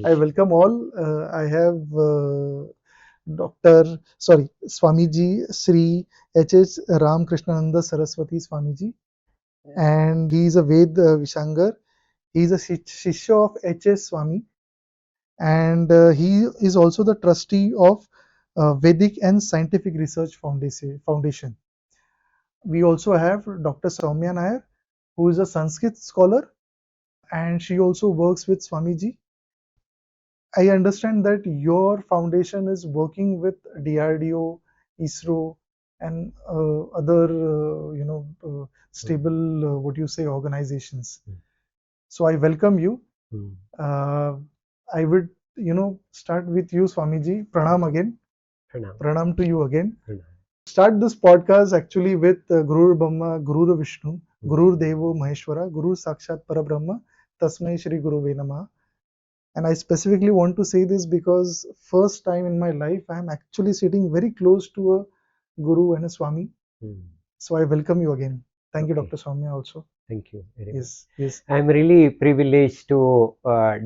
I welcome all. I have Swamiji Sri H.H. Ramakrishnanda Saraswati Swamiji, and he is a Vedaravishangar. He is a Shishya of H.S. Swami, and he is also the trustee of Vedic and Scientific Research Foundation. We also have Dr. Soumya Nair, who is a Sanskrit scholar, and she also works with Swamiji. I understand that your foundation is working with DRDO, ISRO, and other, stable, what you say, organizations. So I welcome you. I would, start with you, Swamiji. Pranam again. Pranam to you again. Start this podcast actually with Guru Brahma, Guru Vishnu, Guru Devo Maheshwara, Guru Sakshat Parabrahma, Tasmai Shri Guru Namaha. And I specifically want to say this because first time in my life I am actually sitting very close to a Guru and a Swami. So I welcome you again. Thank you, Dr. Soumya, also. Thank you very Yes. I am really privileged to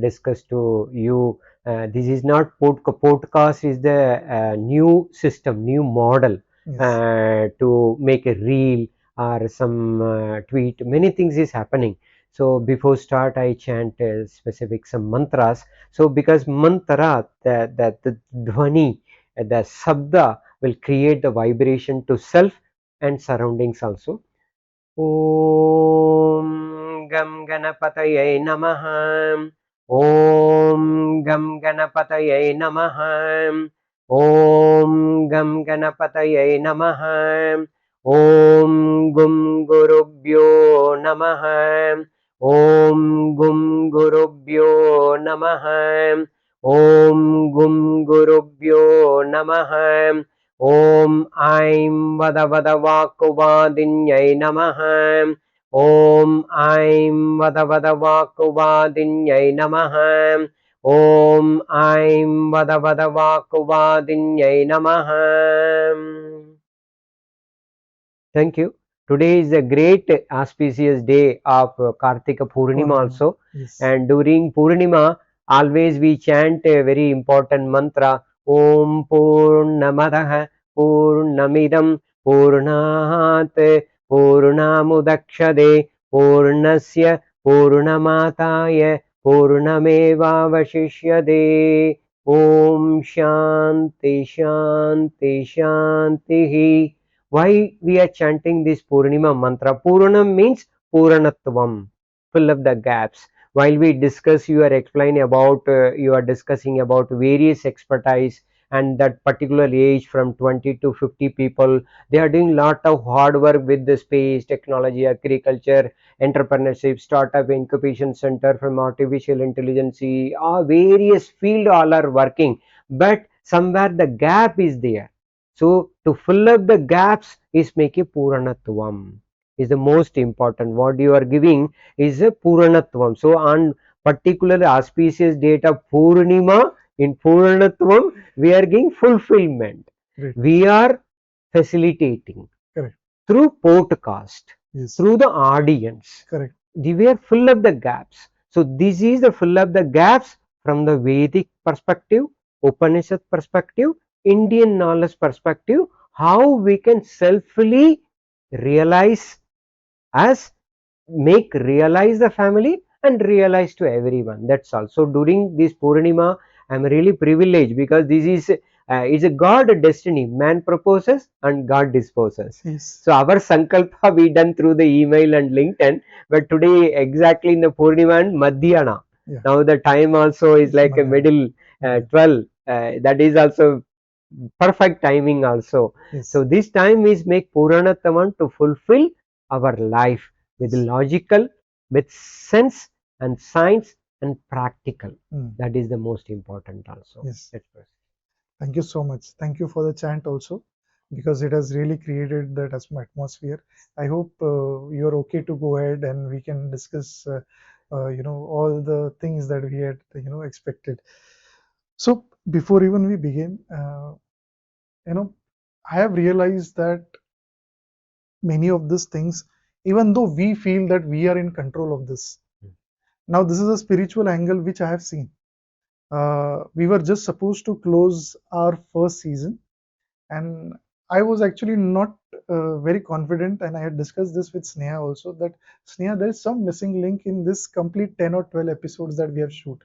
discuss to you. This is not podcast, is the new system, new model to make a reel or some tweet. Many things is happening. So before start, I chant specific some mantras. So because mantra, the dhvani, the sabda will create the vibration to self and surroundings also. Om Gam Ganapataye Namaha. Om Gam Ganapataye Namaha. Om Gam Ganapataye Namaha. Om Gum Gurubhyo Namaha. Om Gum Gurubhyo Namaha. Om Gum Gurubhyo Namaha. Om Aim Vada Vada Vakuvadinyai Namaha. Om Aim Vada Vada Vakuvadinyai Namaha. Om Aim Vada Vada Vakuvadinyai Namaha. Thank you. Today is a great auspicious day of Kartika Purnima also. And during Purnima, always we chant a very important mantra. Om Purnamadaha Purnamidam Purnat Purnamudakshade Purnasya Purnamataya Purnameva Vashishyade. Om Shanti Shanti Shanti. Why we are chanting this Purnima mantra? Puranam means Puranatvam, fill up the gaps. While we discuss, you are explaining about, you are discussing about various expertise and that particular age from 20 to 50 people. They are doing lot of hard work with the space, technology, agriculture, entrepreneurship, startup, incubation center from artificial intelligence, various field all are working. But somewhere the gap is there. So to fill up the gaps is make a Puranatvam is the most important. What you are giving is a Puranatvam. So on particular auspicious date of Purnima, in Puranatvam, we are giving fulfillment. We are facilitating through podcast, through the audience. We are fill up the gaps. So this is the fill up the gaps from the Vedic perspective, Upanishad perspective, Indian knowledge perspective, how we can selfily realize us, realize the family and realize to everyone. That's all. So during this Purnima, I am really privileged because this is a God destiny. Man proposes and God disposes. So our sankalpa we done through the email and LinkedIn, but today exactly in the Purnima and Madhyana. Now the time also is like a middle 12. That is also perfect timing also. So this time is make Puranathaman to fulfill our life with logical, with sense and science and practical. That is the most important also. Thank you so much. Thank you for the chant also, because it has really created that atmosphere. I hope you're okay to go ahead and we can discuss all the things that we had expected. So before even we begin, I have realized that many of these things, even though we feel that we are in control of this, now this is a spiritual angle which I have seen. We were just supposed to close our first season, and I was actually not very confident, and I had discussed this with Sneha also, that Sneha, there is some missing link in this complete 10 or 12 episodes that we have shoot.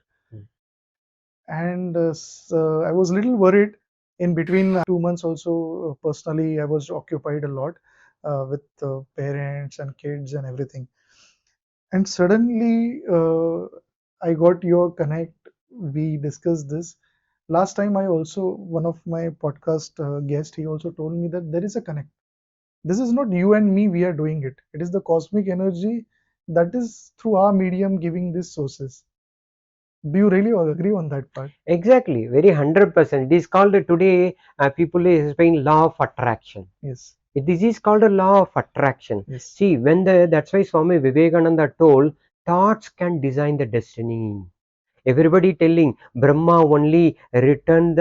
And I was a little worried. In between 2 months also, personally I was occupied a lot with parents and kids and everything. And suddenly I got your connect. We discussed this last time. I also, one of my podcast guest, he also told me that there is a connect. This is not you and me, we are doing it. It is the cosmic energy that is through our medium giving these sources. Do you really agree on that part? Exactly, very 100%. It is called today, people is saying law of attraction. Yes. This is called a law of attraction. Yes. See, that's why Swami Vivekananda told, thoughts can design the destiny. Everybody telling Brahma only return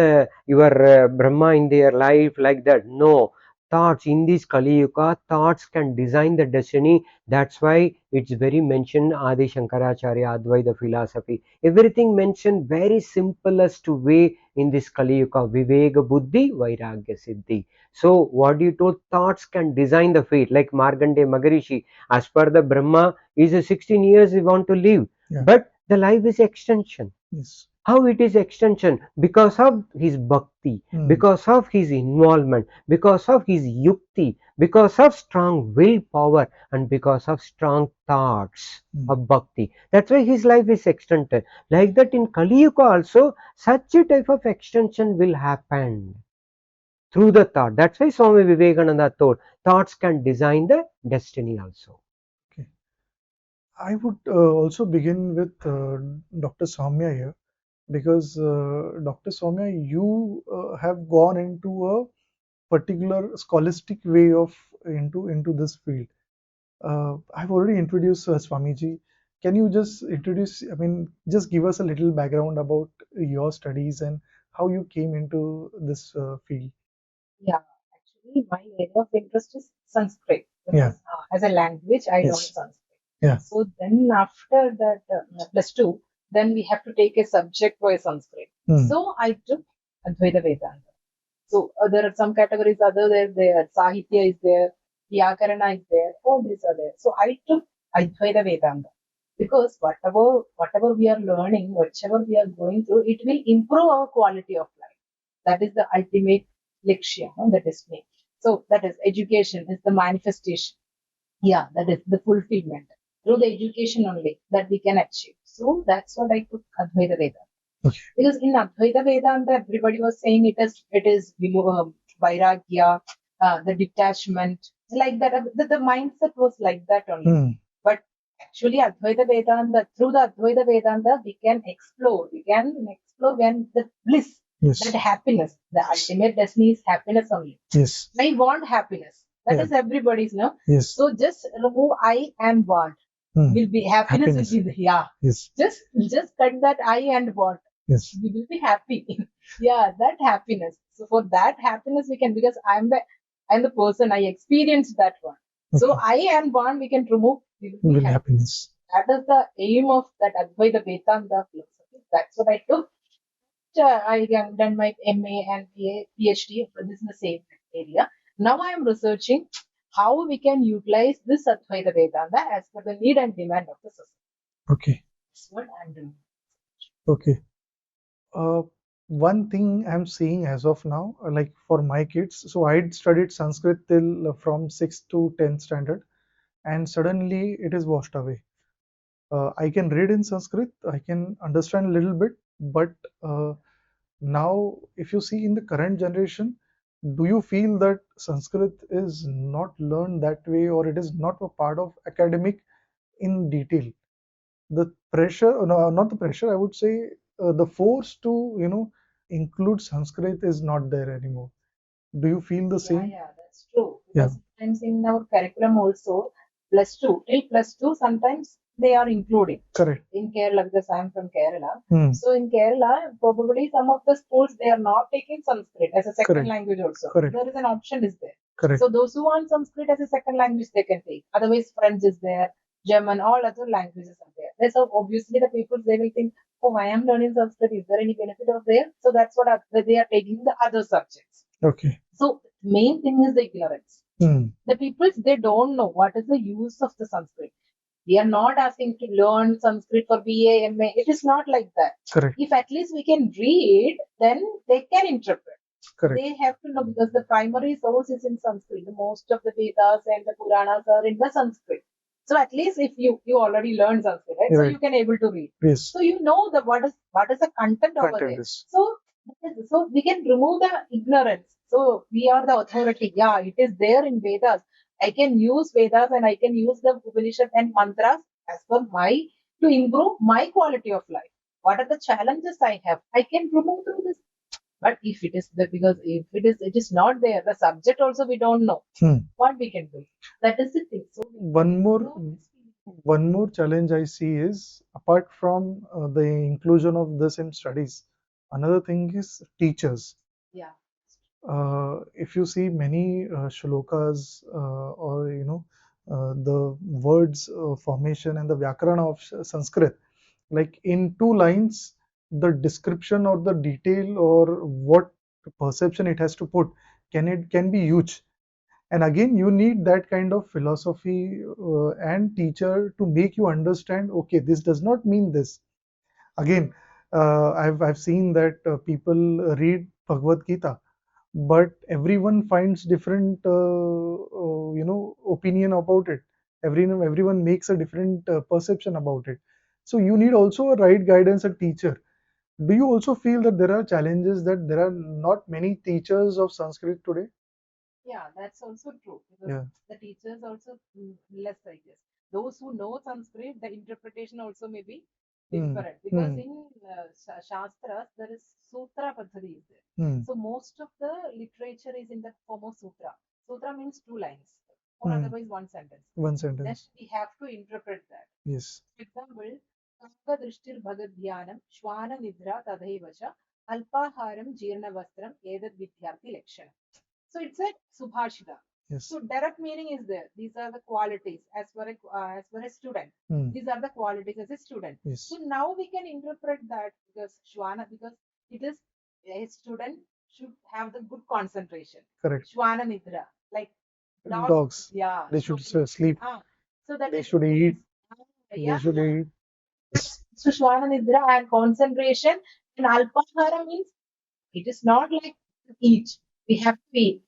your Brahma in their life like that. No, thoughts in this Kali Yuga, thoughts can design the destiny. That's why it's very mentioned Adi Shankaracharya Advaita philosophy. Everything mentioned very simplest way in this Kali Yuga. Viveka Buddhi Vairagya Siddhi. So what you told, thoughts can design the fate. Like Margande Magarishi, as per the Brahma, is 16 years he want to live. Yeah. But the life is extension. Yes. How it is extension? Because of his bhakti, because of his involvement, because of his yukti, because of strong willpower, and because of strong thoughts of bhakti. That's why his life is extended. Like that in Kali Yuga also, such a type of extension will happen through the thought. That's why Swami Vivekananda told, thoughts can design the destiny also. Okay. I would also begin with Dr. Soumya here, because Dr. Soumya, you have gone into a particular scholastic way of into this field. I've already introduced Swamiji. Can you just introduce, I mean, just give us a little background about your studies and how you came into this field? Yeah, actually, my area of interest is Sanskrit. Yeah. As a language, I learned Yes. Sanskrit. Yeah. So then after that, plus two, then we have to take a subject for Sanskrit. So I took Advaita Vedanta. So there are some categories other there. Sahitya is there, Vyakarana is there, all these are there. So I took Advaita Vedanta because whatever we are learning, whatever we are going through, it will improve our quality of life. That is the ultimate lakshya, that is me. So that is education is the manifestation. Yeah, that is the fulfillment through the education only that we can achieve. So that's what I took Advaita Vedanta. Okay. Because in Advaita Vedanta, everybody was saying it is vairagya, the detachment, like that. The mindset was like that only. But actually, Advaita Vedanta, through the Advaita Vedanta, we can explore when the bliss, Yes. that happiness, the ultimate destiny is happiness only. Yes. I want happiness. That is everybody's, no? Yes. So just remove I and want. Will be happiness will be yeah. Yes. Just cut that I and want. Yes. We will be happy. Yeah, that happiness. So for that happiness we can, because I'm the person, I experienced that one. Okay. So I and want we can remove. We will be happiness. That is the aim of that Advaita Vedanta philosophy. That's what I took. I have done my MA and PhD for this in the same area. Now I am researching how we can utilize this Advaita Vedanta as per the need and demand of the society. Okay. That's what I'm doing. Okay. One thing I'm seeing as of now, like for my kids, so I'd studied Sanskrit till from 6th to 10th standard, and suddenly it is washed away. I can read in Sanskrit, I can understand a little bit, but now if you see in the current generation, do you feel that Sanskrit is not learned that way, or it is not a part of academic in detail? The pressure, no, not the pressure, I would say the force to, include Sanskrit is not there anymore. Do you feel the same? Yeah, that's true. Because sometimes in our curriculum also, plus two, sometimes they are including. Correct. In Kerala, because I am from Kerala. So in Kerala, probably some of the schools, they are not taking Sanskrit as a second language also. Correct. There is an option is there. Correct. So those who want Sanskrit as a second language, they can take. Otherwise, French is there, German, all other languages are there. That's how obviously the people, they will think, oh, I am learning Sanskrit. Is there any benefit of there? So that's what they are taking the other subjects. Okay. So main thing is the ignorance. The people, they don't know what is the use of the Sanskrit. We are not asking to learn Sanskrit for BA, MA. It is not like that. Correct. If at least we can read, then they can interpret. Correct. They have to know, because the primary source is in Sanskrit. Most of the Vedas and the Puranas are in the Sanskrit. So at least if you already learned Sanskrit, right? So you can able to read. Yes. So you know the what is the content over there. So we can remove the ignorance. So we are the authority. Yeah, it is there in Vedas. I can use Vedas and I can use the Upanishad and mantras as per to improve my quality of life. What are the challenges I have? I can remove through this. But if it is because if it is not there, the subject also we don't know what we can do. That is the thing. So one more challenge I see is, apart from the inclusion of this in studies, another thing is teachers. Yeah. If you see many shlokas or the words formation and the vyakarana of Sanskrit, like in 2 lines, the description or the detail or what perception it has to put can be huge. And again, you need that kind of philosophy and teacher to make you understand, okay, this does not mean this. Again, I've seen that people read Bhagavad Gita, but everyone finds different opinion about it. Everyone makes a different perception about it. So you need also a right guidance, a teacher. Do you also feel that there are challenges, that there are not many teachers of Sanskrit today? Yeah, that's also true, because the teachers also less, I guess. Those who know Sanskrit, the interpretation also may be different, because in Shastras there is Sutra Padhati is there. So most of the literature is in the form of Sutra. Sutra means 2 lines or otherwise one sentence. One sentence. Then we have to interpret that. Yes. For example, Kanga Drishtir Bhagad Dhyanam Shwana Nidra Tadhevacha Alpaharam Jirna Vastram Edad Vidyarthi Lekshanam. So it's a Subhashita. Yes. So direct meaning is there. These are the qualities as for a student. These are the qualities as a student. Yes. So now we can interpret that, because it is a student should have the good concentration. Correct. Shwana Nidra, like dogs. Yeah. They should sleep. So that they should eat. They should eat. So Shwana Nidra and concentration, and Alpahara means it is not like eat. We have to eat.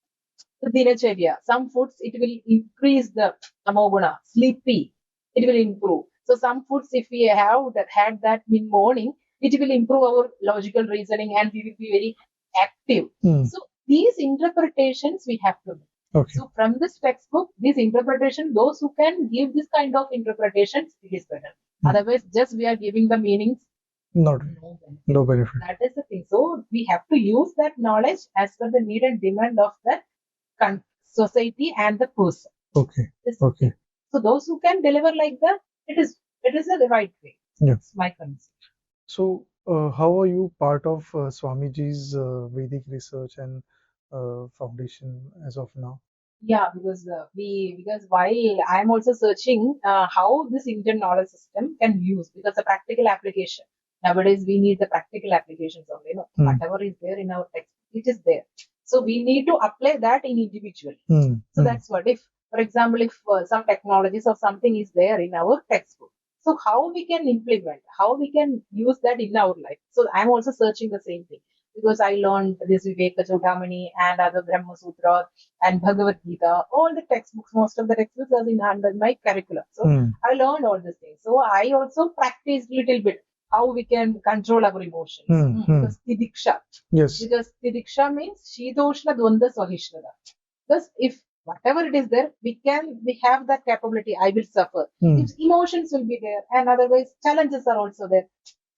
The dinacharya, some foods it will increase the tamoguna, sleepy, it will improve. So some foods, if we have had that in morning, it will improve our logical reasoning and we will be very active. So these interpretations we have to do. Okay. So from this textbook, this interpretation, those who can give this kind of interpretations, it is better. Otherwise, just we are giving the meanings. No benefit. That is the thing. So we have to use that knowledge as per the need and demand of the society and the person. Okay. Okay. So those who can deliver like that, it is the right way. Yeah. It's my concern. So how are you part of Swamiji's Vedic research and foundation as of now? Yeah, because while I'm also searching how this Indian knowledge system can use, because the practical application nowadays we need the practical applications only. Whatever is there in our text, it is there. So we need to apply that in individual. So that's what, if, for example, if some technologies or something is there in our textbook, so how we can implement, how we can use that in our life. So I'm also searching the same thing, because I learned this Viveka Chodamani and other Brahma Sutra and Bhagavad Gita, all the textbooks, most of the textbooks are in under my curriculum. So I learned all these things. So I also practiced little bit how we can control our emotions. Because Tidiksha. Yes. Because Tidiksha means Shidoshna Dvanda Swahishnada. Because if whatever it is there, we have that capability. I will suffer. If emotions will be there, and otherwise challenges are also there.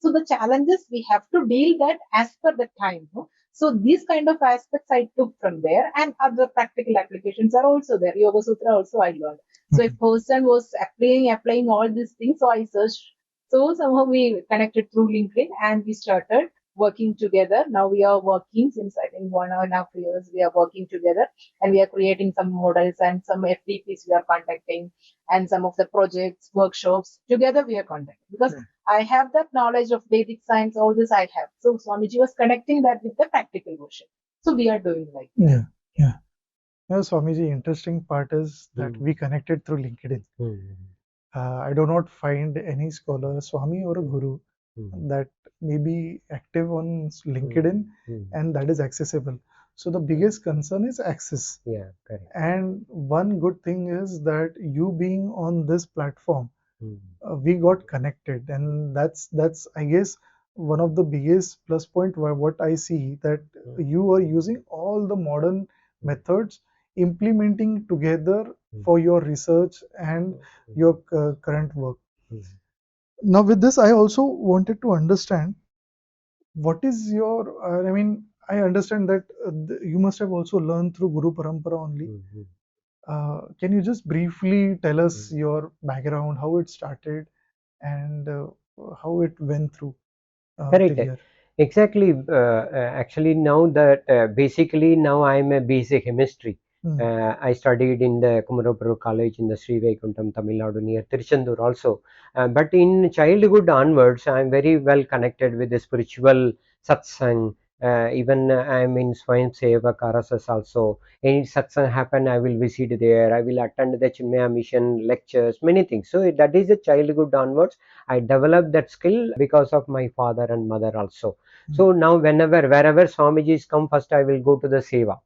So the challenges we have to deal that as per the time. So these kind of aspects I took from there, and other practical applications are also there. Yoga Sutra also I learned. So if person was applying all these things, so I searched. So somehow we connected through LinkedIn and we started working together. Now we are working since I think 1.5 years. We are working together, and we are creating some models and some FDPs we are conducting, and some of the projects, workshops together we are conducting, because I have that knowledge of Vedic science. All this I have. So Swamiji was connecting that with the practical version. So we are doing like that. Yeah, yeah. Yeah, Swamiji, interesting part is that we connected through LinkedIn. I do not find any scholar, Swami or a guru, that may be active on LinkedIn and that is accessible. So the biggest concern is access. Yeah, correct. And one good thing is that you being on this platform, we got connected, and that's I guess one of the biggest plus point where what I see that you are using all the modern methods implementing together for your research and your current work. Now with this, I also wanted to understand what is your I mean, I understand that you must have also learned through Guru Parampara only. Can you just briefly tell us your background, how it started, and how it went through Correct. till here? Exactly. Actually, now that basically now I am a BSc chemistry. I studied in the Kumarapuru College in the Sri Vaikuntham, Tamil Nadu near Tiruchendur also. But in childhood onwards, I am very well connected with the spiritual satsang. Even I am in Swayam Sevak RSS also. Any satsang happen, I will visit there. I will attend the Chinmaya mission lectures, many things. So that is the childhood onwards. I developed that skill because of my father and mother also. So now wherever Swamijis come, first I will go to the seva.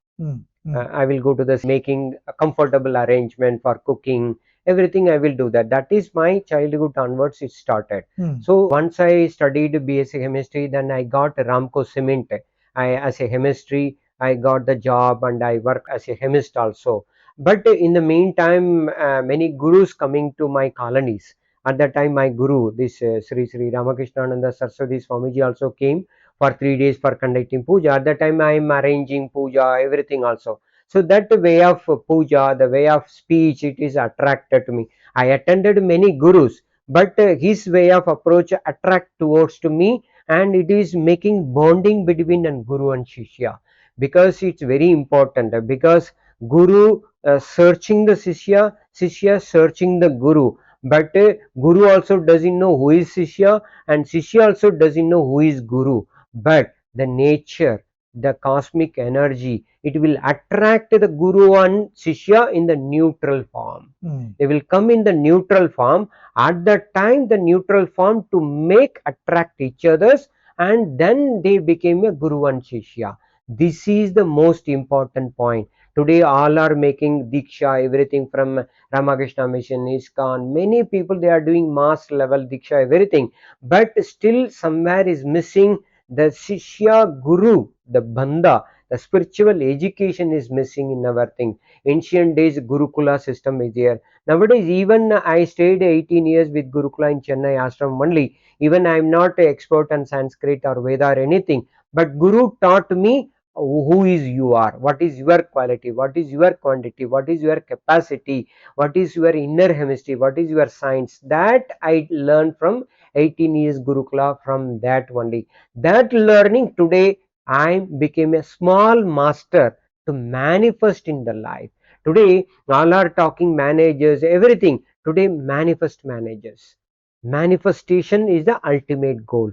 I will go to the making a comfortable arrangement for cooking, everything I will do that. That is my childhood onwards it started. So once I studied BSc chemistry, then I got Ramco Cement. As a chemistry, I got the job and I work as a chemist also. But in the meantime, many gurus coming to my colonies. At that time, my guru, this Sri Ramakrishnanda Saraswati Swamiji also came for 3 days for conducting puja. At that time, I am arranging puja, everything also. So that way of puja, the way of speech, it is attracted to me. I attended many gurus, but his way of approach attract towards to me, and it is making bonding between an guru and shishya, because it's very important. Because guru searching the shishya, shishya searching the guru. But guru also doesn't know who is shishya, and shishya also doesn't know who is guru. But the nature, the cosmic energy, it will attract the guru and shishya in the neutral form. They will come in the neutral form. At that time, the neutral form to make attract each others, and then they became a guru and shishya. This is the most important point. Today all are making diksha, everything from Ramakrishna mission, ISKCON, many people they are doing mass level diksha, everything, but still somewhere is missing the shishya guru, the bandha, the spiritual education is missing in our thing. Ancient days Gurukula system is there. Nowadays even I stayed 18 years with Gurukula in Chennai ashram only. Even I am not an expert on Sanskrit or Veda or anything, but Guru taught me who is you are, what is your quality, what is your quantity, what is your capacity, what is your inner chemistry, what is your science. That I learned from 18 years Gurukula, from that only. That learning today I became a small master to manifest in the life. Today all are talking managers, everything. Today manifest managers. Manifestation is the ultimate goal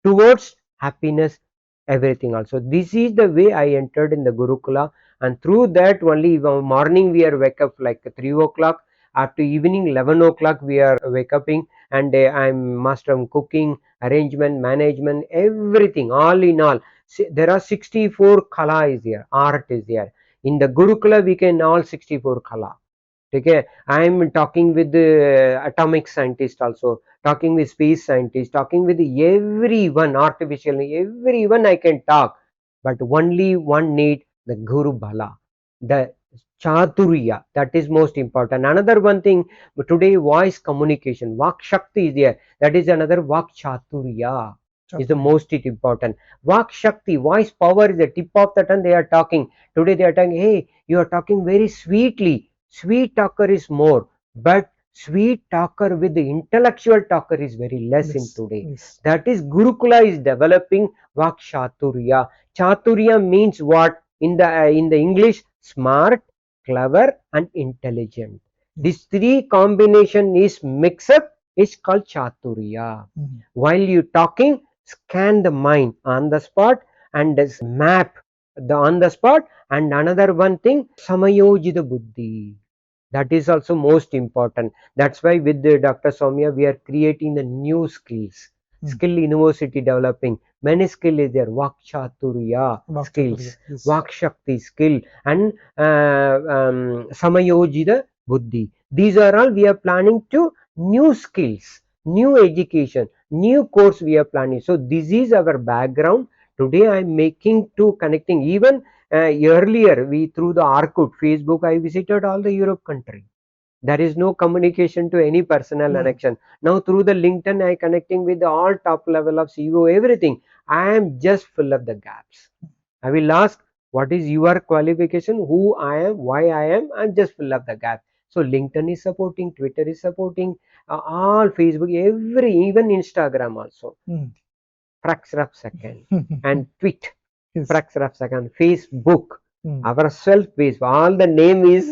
towards happiness, everything also. This is the way I entered in the Gurukula, and through that only morning we are wake up like 3 o'clock, after evening 11 o'clock we are wake upping, and I'm master of cooking, arrangement, management, everything, all in all. There are 64 kala is there, art is there. In the Gurukula we can all 64 kala. Okay, I am talking with the atomic scientist also, talking with space scientists, talking with everyone, artificial, everyone I can talk. But only one need the Guru Bala, the Chaturya, that is most important. Another one thing, today voice communication, Vak Shakti is there, that is another Vak Chaturya is the most important. Vak Shakti, voice power is the tip of the tongue they are talking. Today they are talking, hey, you are talking very sweetly. Sweet talker is more, but sweet talker with the intellectual talker is very less in Yes. today. Yes. That is, Gurukula is developing Vak Chaturya. Chaturya means what? In the English, smart, clever, and intelligent. These three combination is mix up is called Chaturya. While you talking, scan the mind on the spot and map the on the spot. And another one thing, Samayojita Buddhi. That is also most important. That's why with the Dr. Soumya, we are creating the new skills. Skill university developing. Many skill is there. Vakchaturya skills. Yes. Vakshakti skill. And Samayojita Buddhi. These are all we are planning to new skills, new education, new course we are planning. So this is our background. Today I am making to connecting. Even earlier we through the Orkut, Facebook, I visited all the Europe country. There is no communication to any personal connection. Now through the LinkedIn, I connecting with all top level of CEO, everything. I am just fill up the gaps. I will ask, what is your qualification, who I am, why I am, and just fill up the gap. So LinkedIn is supporting, Twitter is supporting, all Facebook, every, even Instagram also. Fraction of second. And tweet, fraction of second. Facebook, our self-based, all the name is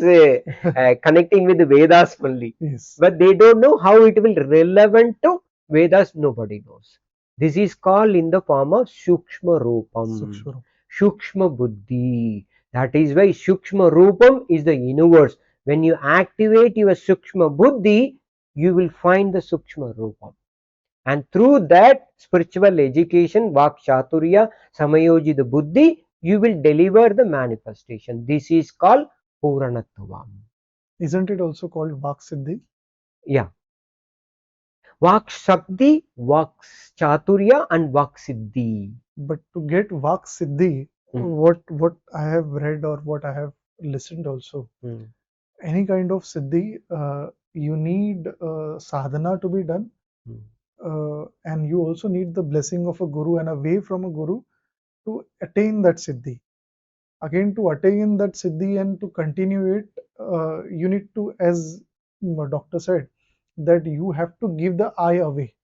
connecting with the Vedas only. But they don't know how it will relevant to Vedas, nobody knows. This is called in the form of Sukshma Rupam. Sukshma Buddhi. That is why Sukshma Rupam is the universe. When you activate your Sukshma Buddhi, you will find the Sukshma Rupam. And through that spiritual education, Vak Chaturya, Samayojita Buddhi, you will deliver the manifestation. This is called Puranatvam. Isn't it also called Vak Siddhi? Yeah. Vak Shakti, Vak Chaturya, and Vak Siddhi. But to get Vak Siddhi, what I have read or what I have listened also, any kind of Siddhi, you need sadhana to be done. And you also need the blessing of a guru and a way from a guru to attain that siddhi. Again, to attain that siddhi and to continue it, you need to, as doctor said, that you have to give the I away.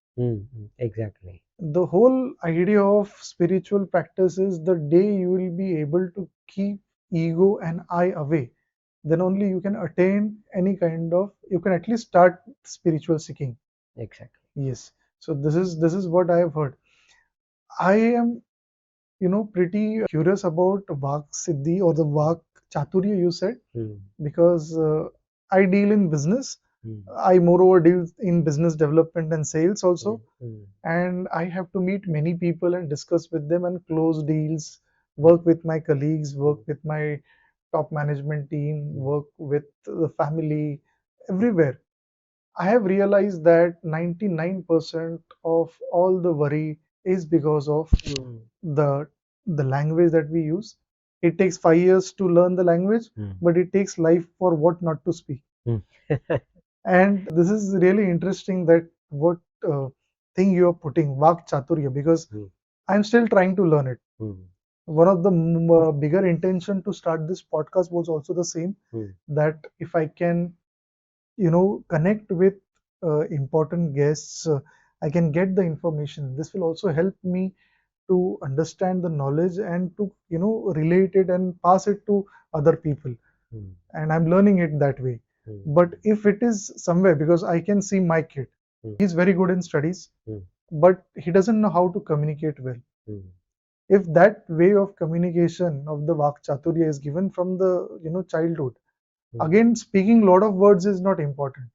Exactly. The whole idea of spiritual practice is the day you will be able to keep ego and I away, then only you can attain any kind of, you can at least start spiritual seeking. Exactly. Yes. So this is what I have heard. I am, pretty curious about Vak Siddhi or the Vak Chaturya you said, because I deal in business. I moreover deal in business development and sales also, and I have to meet many people and discuss with them and close deals, work with my colleagues, work with my top management team, work with the family, everywhere. I have realized that 99% of all the worry is because of the language that we use. It takes 5 years to learn the language, but it takes life for what not to speak. And this is really interesting that what thing you are putting, Vak Chaturya, because I'm still trying to learn it. One of the bigger intention to start this podcast was also the same, that if I can connect with important guests, I can get the information. This will also help me to understand the knowledge and to relate it and pass it to other people. And I'm learning it that way. But if it is somewhere, because I can see my kid, he's very good in studies, but he doesn't know how to communicate well. If that way of communication of the Vak Chaturya is given from the childhood, again, speaking a lot of words is not important.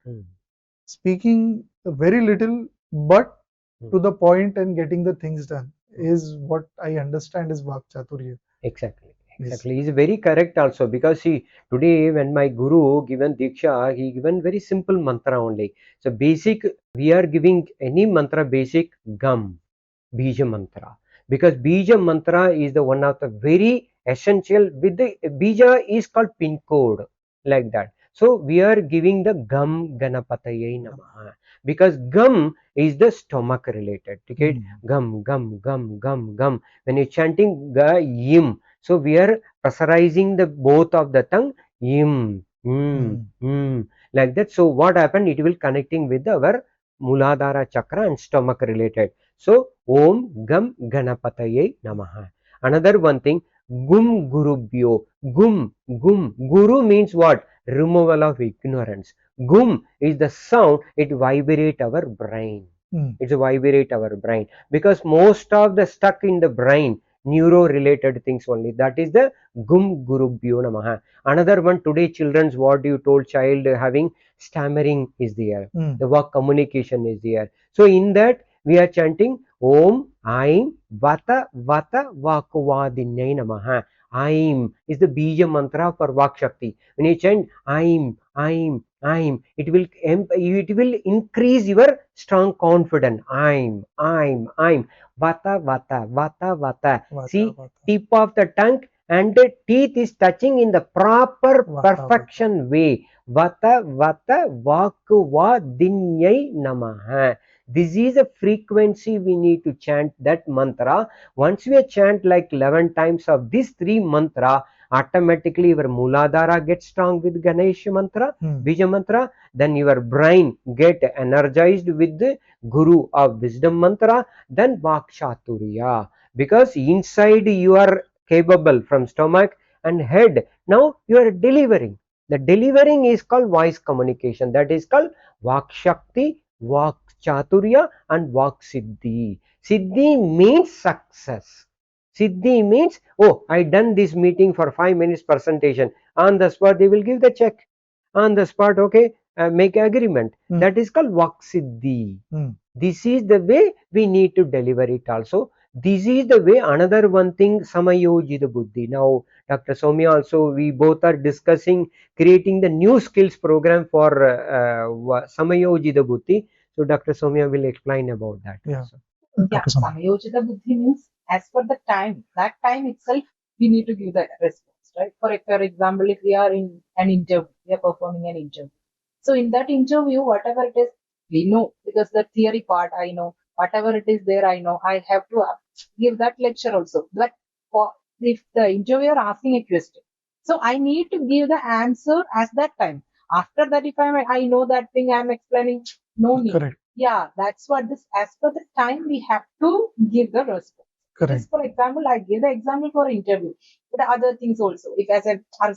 Speaking very little, but to the point and getting the things done is what I understand is Vak Chaturya. Exactly. Exactly. He's very correct also, because see, today when my guru given Diksha, he given very simple mantra only. So basic, we are giving any mantra basic gum, Bija mantra. Because Bija mantra is the one of the very essential, with the Bija is called pin code, like that. So we are giving the gum Ganapataye Namaha, because gum is the stomach related. Okay, gum, gum, gum, gum, gum. When you're chanting ga yim, so we are pressurizing the both of the tongue, yim, Like that. So what happened? It will connecting with our Muladhara chakra and stomach related. So Om Gam Ganapataye Namaha. Another one thing, Gum Gurubhyo. Gum, Guru means what? Removal of ignorance. Gum is the sound, it vibrate our brain. It's vibrate our brain, because most of the stuck in the brain, neuro related things only. That is the Gum Gurubhyo Namaha. Another one, today children's, what you told, child having stammering is there, the work communication is there. So in that we are chanting Om Aim Vata Vata Vakuvadinyai Namaha. Aim is the bija mantra for Vak Shakti. When you chant Aim, it will increase your strong confidence. Aim. Vata Vata. See, tip of the tongue and the teeth is touching in the proper perfection way. Vata Vakuvadinyai Namaha. This is a frequency we need to chant that mantra. Once we chant like 11 times of these three mantra, automatically your Muladhara gets strong with Ganesha mantra, Bija mantra, then your brain get energized with the Guru of wisdom mantra, then Vakshaturiya. Because inside you are capable from stomach and head. Now you are delivering. The delivering is called voice communication. That is called Vak Shakti, Vak Chaturya and Vak Siddhi. Siddhi means success. Siddhi means, oh, I done this meeting for 5 minutes presentation. On the spot, they will give the check. On the spot, okay, make agreement. That is called Vak Siddhi. This is the way we need to deliver it also. This is the way. Another one thing, Samayojita Buddhi. Now, Dr. Soumya also, we both are discussing creating the new skills program for Samayojita Buddhi. So Dr. Soumya will explain about that. Yeah. Yeah, Samayojita Buddhi means as per the time, that time itself, we need to give the response, right? For example, if we are in an interview, we are performing an interview. So in that interview, whatever it is, we know, because the theory part I know, whatever it is there, I know. I have to give that lecture also. But if the interviewer asking a question, so I need to give the answer at that time. After that, if I know that thing I'm explaining, no need. Correct. Yeah, that's what this, as per the time we have to give the response. Correct. Just for example, I give the example for interview, but other things also. If as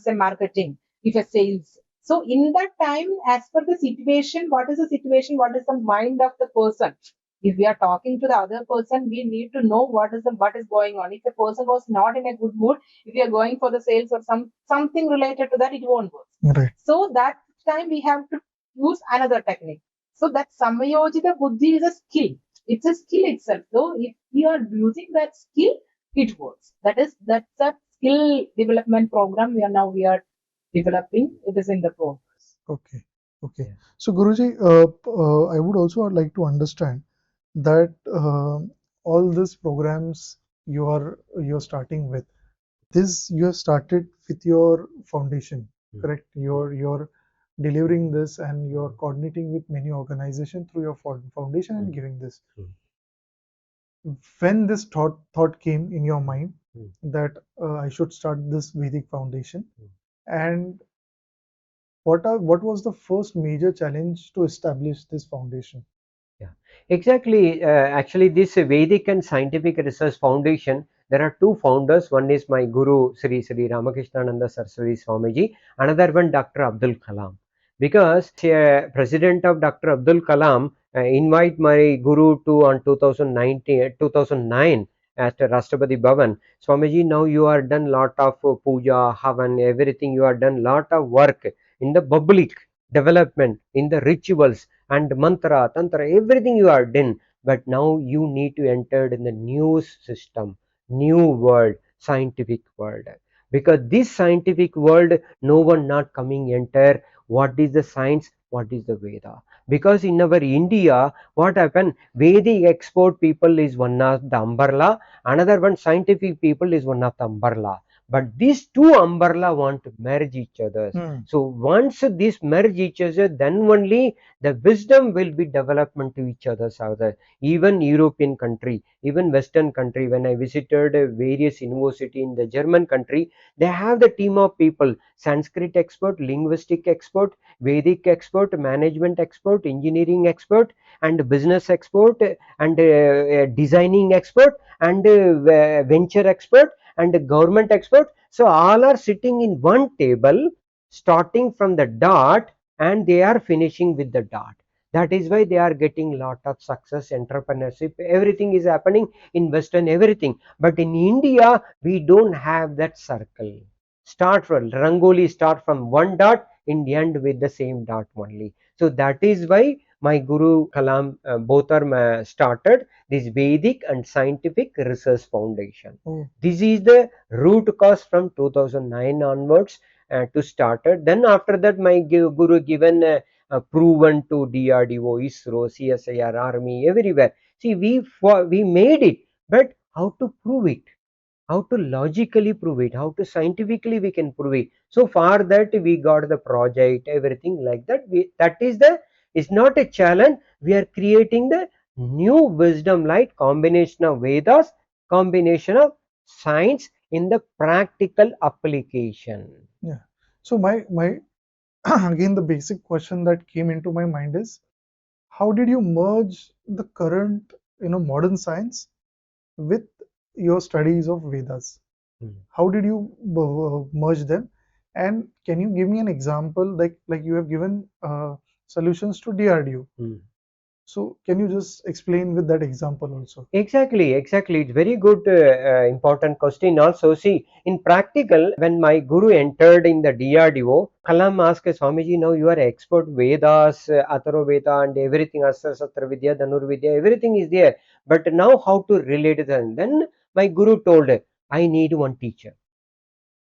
a marketing, if a sales. So in that time, as per the situation, what is the situation? What is the mind of the person? If we are talking to the other person, we need to know what is going on. If the person was not in a good mood, if we are going for the sales or something related to that, it won't work. Right. So that time we have to use another technique. So that Samayojita Buddhi is a skill. It's a skill itself. So if you are using that skill, it works. That's a skill development program we are developing. It is in the progress. Okay. So Guruji, I would also like to understand that all these programs you're starting with, this you have started with your foundation, correct? You're delivering this and you're coordinating with many organizations through your foundation and giving this. When this thought came in your mind that I should start this Vedic Foundation, and what was the first major challenge to establish this foundation? Yeah, exactly. Actually, this Vedic and Scientific Research Foundation, there are two founders. One is my Guru Sri Ramakrishnanda Saraswati Swamiji, another one Dr. Abdul Kalam. Because President of Dr. Abdul Kalam invite my Guru to on 2009 at Rashtrapati Bhavan. Swamiji, now you are done lot of puja, havan, everything. You are done lot of work in the public development, in the rituals and mantra, tantra, everything you are done. But now you need to enter in the new system, new world, scientific world. Because this scientific world, no one not coming enter. What is the science? What is the Veda? Because in our India, what happened? Vedic export people is one of the umbrella, another one scientific people is one of the umbrella. but these two umbrella want to merge each other. So once this merge each other, then only the wisdom will be development to each other's other. Even European country, even Western country, when I visited various university in the German country, they have the team of people: Sanskrit expert, linguistic expert, Vedic expert, management expert, engineering expert, and business expert, and designing expert, and venture expert, and government expert. So all are sitting in one table, starting from the dot, and they are finishing with the dot. That is why they are getting lot of success, entrepreneurship, everything is happening in Western, everything. But in India, we don't have that circle. Start from Rangoli, start from one dot, in the end with the same dot only. So that is why my Guru Kalam, both are started this Vedic and Scientific Research Foundation. This is the root cause from 2009 onwards to started. Then after that, my Guru given proven to DRDO, ISRO, CSIR, Army, everywhere. See, we made it, but how to prove it? How to logically prove it? How to scientifically we can prove it? So for that, we got the project, everything like that. That is the, it's not a challenge. We are creating the new wisdom light, combination of Vedas, combination of science in the practical application. Yeah. So my again, the basic question that came into my mind is, how did you merge the current, modern science with your studies of Vedas? How did you merge them? And can you give me an example, like you have given solutions to DRDO? So can you just explain with that example also? Exactly. It's very good, important question. Also, see, in practical, when my Guru entered in the DRDO, Kalam asked Swamiji, now you are expert Vedas, Atharva Veda, and everything, Astra Satra Vidya, Dhanur Vidya, everything is there. But now how to relate them? Then my Guru told, I need one teacher.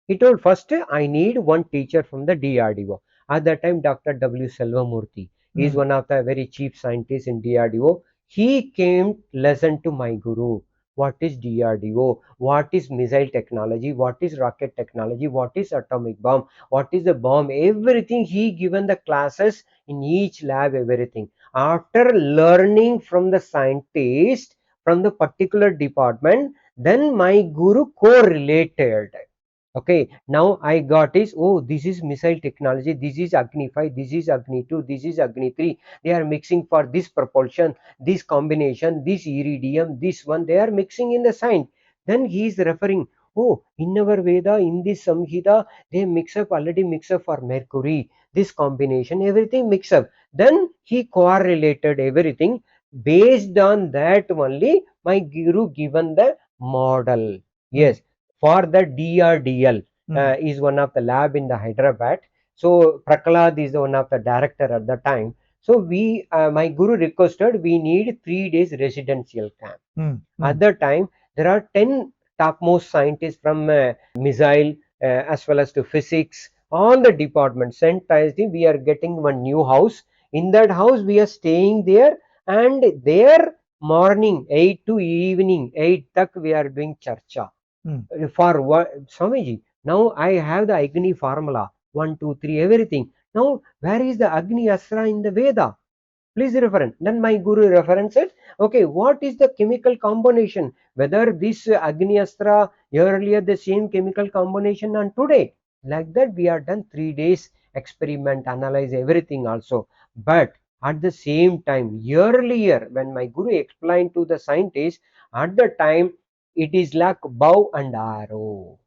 He told, first, I need one teacher from the DRDO. At that time, Dr. W. Selvamurthy, he is one of the very chief scientists in DRDO. He came listen to my Guru. What is DRDO? What is missile technology? What is rocket technology? What is atomic bomb? What is the bomb? Everything he given the classes in each lab, everything. After learning from the scientist from the particular department, then my Guru correlated. Okay, now I got is, oh, this is missile technology, this is Agni 5, this is Agni 2, this is Agni 3. They are mixing for this propulsion, this combination, this iridium, this one, they are mixing in the sign. Then he is referring, oh, in our Veda, in this Samhita, they mix up, already mix up for Mercury, this combination, everything mix up. Then he correlated everything. Based on that only, my Guru given the model. Yes, for the DRDL is one of the lab in the Hyderabad. So Prakalad is one of the director at the time. So we, my Guru requested, we need 3 days residential camp. At that time, there are 10 topmost scientists from missile as well as to physics, all the departments. Sent we are getting one new house. In that house, we are staying there, and there morning 8 to evening 8 tak we are doing charcha. For what, Swamiji, now I have the Agni formula 1, 2, 3, everything. Now, where is the Agni Astra in the Veda? Please reference. Then my Guru references, okay, what is the chemical combination? Whether this Agni Astra earlier the same chemical combination and today. Like that, we are done 3 days experiment, analyze everything also. But at the same time, earlier, when my Guru explained to the scientists, at the time, it is like bow and arrow.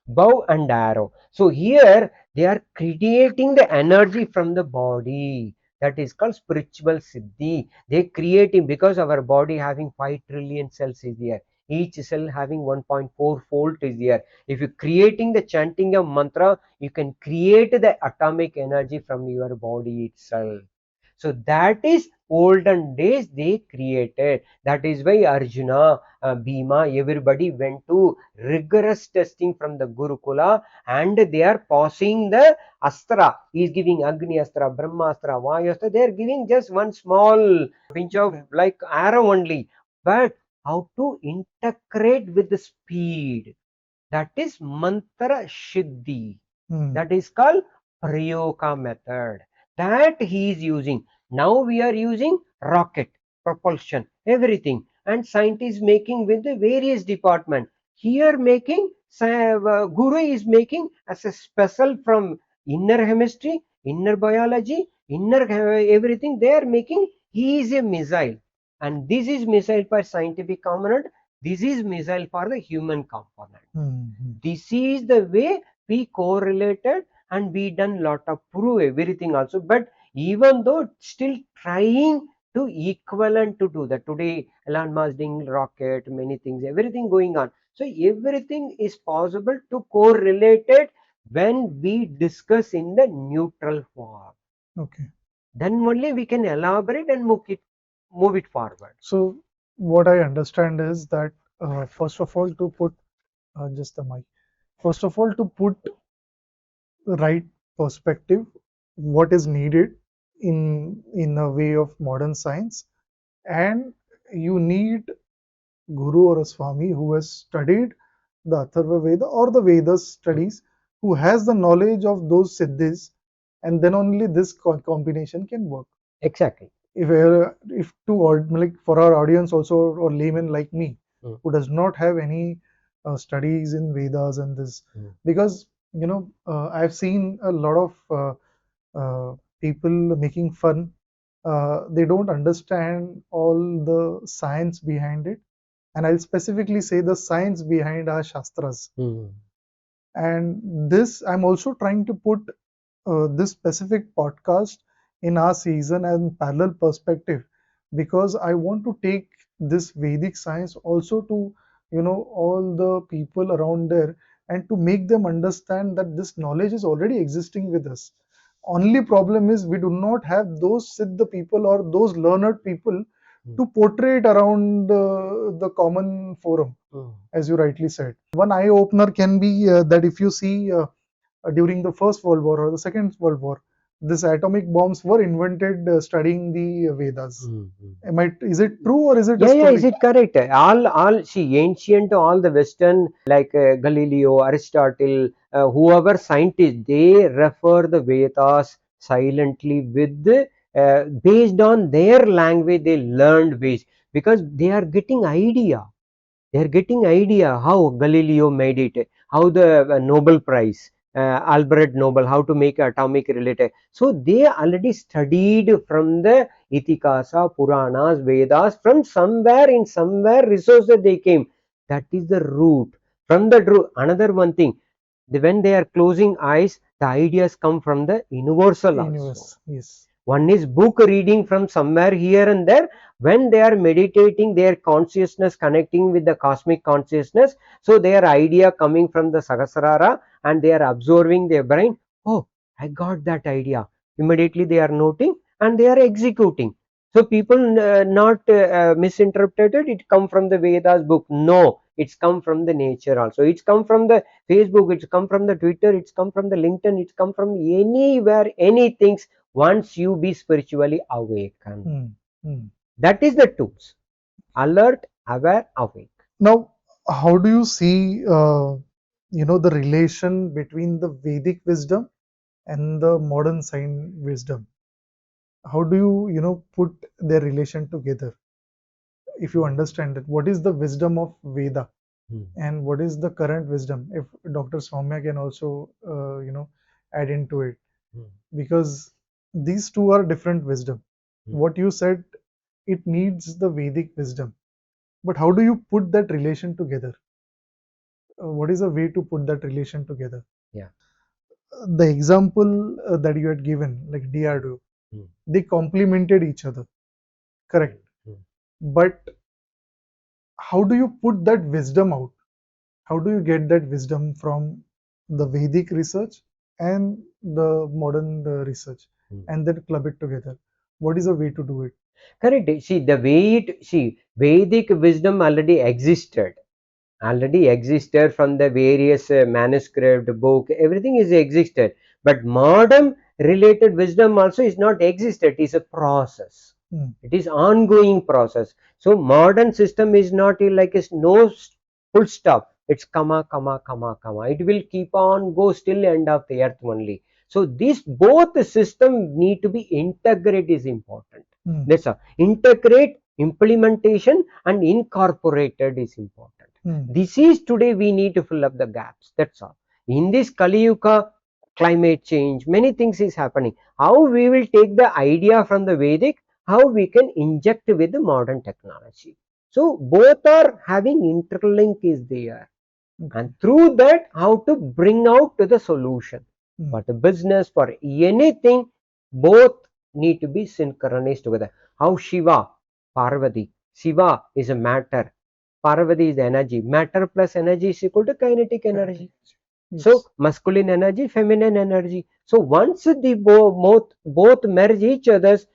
Bow and arrow. So here they are creating the energy from the body. That is called spiritual siddhi. They creating, because our body having 5 trillion cells is there. Each cell having 1.4 volt is there. If you creating the chanting of mantra, you can create the atomic energy from your body itself. So that is olden days they created. That is why Arjuna, Bhima, everybody went to rigorous testing from the Gurukula, and they are passing the Astra. He is giving Agni Astra, Brahmastra, Vayastra. They are giving just one small pinch of like arrow only. But how to integrate with the speed? That is mantra Siddhi. That is called Prayoga method. That he is using. Now we are using rocket, propulsion, everything. And scientists making with the various department. Here making, Guru is making as a special from inner chemistry, inner biology, inner everything. They are making, he is a missile. And this is missile for scientific component. This is missile for the human component. This is the way we correlated, and we done lot of prove everything also. But even though still trying to equivalent to do that. Today Elon Musk doing rocket, many things, everything going on. So everything is possible to correlate it when we discuss in the neutral form. Okay. Then only we can elaborate and move it forward. So what I understand is that first of all, to put just the mic. First of all, to put the right perspective, what is needed in a way of modern science, and you need guru or a swami who has studied the Atharva Veda or the Vedas studies, who has the knowledge of those siddhis, and then only this combination can work. Exactly. If like for our audience also, or layman like me, who does not have any studies in Vedas and this, because I've seen a lot of people making fun. They don't understand all the science behind it, and I'll specifically say the science behind our shastras. And this, I'm also trying to put this specific podcast in our season and parallel perspective, because I want to take this Vedic science also to all the people around there, and to make them understand that this knowledge is already existing with us. Only problem is we do not have those Siddha people or those learned people to portray it around the common forum, as you rightly said. One eye opener can be that if you see during the First World War or the Second World War, these atomic bombs were invented studying the Vedas. Is it true, or is it a Yeah, story? is it correct? All see, ancient, all the Western, like Galileo, Aristotle, whoever scientists, they refer the Vedas silently with based on their language they learned based, because they are getting idea. They are getting idea how Galileo made it, how the Nobel Prize, Albert Nobel, how to make atomic related. So they already studied from the Itikasa, Puranas, Vedas, from somewhere in somewhere resources they came. That is the root. From the root, another one thing, when they are closing eyes, the ideas come from the universal Universe, also. yes. One is book reading from somewhere here and there. When they are meditating, their consciousness connecting with the cosmic consciousness, so their idea coming from the Sahasrara, and they are absorbing their brain. Oh, I got that idea. Immediately they are noting and they are executing. So people not misinterpreted it come from the Vedas book. No, it's come from the nature also. It's come from the Facebook, it's come from the Twitter, it's come from the LinkedIn, it's come from anywhere, anything, once you be spiritually awakened. That is the tools. Alert, aware, awake. Now, how do you see the relation between the Vedic wisdom and the modern science wisdom? How do you put their relation together? If you understand that, what is the wisdom of Veda, and what is the current wisdom? If Dr. Soumya can also add into it, because these two are different wisdom. What you said, it needs the Vedic wisdom, but how do you put that relation together? What is a way to put that relation together? Yeah. The example that you had given, like DRDO, they complemented each other, correct? But how do you put that wisdom out? How do you get that wisdom from the Vedic research and the modern research, and then club it together? What is a way to do it? Correct. See, the way it, see, Vedic wisdom already existed. From the various manuscript book, everything is existed. But modern related wisdom also is not existed. It is a process. It is ongoing process. So modern system is not like a no full stop. It's comma, comma, comma, comma. It will keep on go still end of the earth only. So these both system need to be integrate is important. That's all. Integrate, implementation and incorporated is important. This is today we need to fill up the gaps. That's all. In this Kali Yuga, climate change, many things is happening. How we will take the idea from the Vedic, how we can inject with the modern technology. So both are having interlink is there. And through that, how to bring out to the solution. For the business, for anything, both need to be synchronized together. How Shiva, Parvati. Shiva is a matter. Parvati is the energy. Matter plus energy is equal to kinetic energy. Yes. So masculine energy, feminine energy. So once the both merge each other's,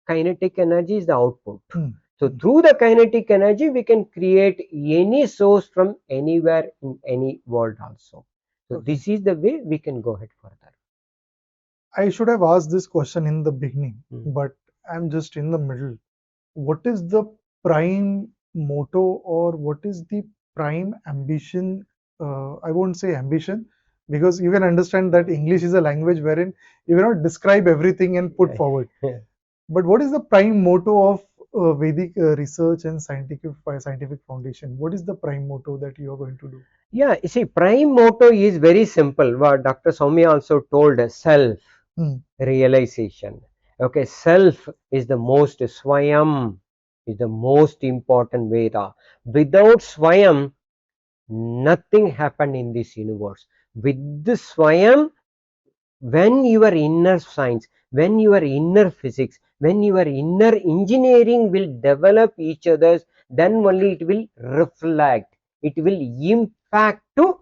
kinetic energy is the output. So through the kinetic energy, we can create any source from anywhere in any world also. So this is the way we can go ahead further. I should have asked this question in the beginning, but I'm just in the middle. What is the prime motto, or what is the prime ambition? I won't say ambition, because you can understand that English is a language wherein you cannot describe everything and put forward. But what is the prime motto of Vedic Research and Scientific Foundation? What is the prime motto that you are going to do? Yeah, you see, prime motto is very simple. What Dr. Soumya also told us, self realization. Okay, self is the most, Swayam is the most important Veda. Without Swayam, nothing happened in this universe. With the Swayam, when your inner science, when your inner physics, when your inner engineering will develop each other's, then only it will reflect, it will impact to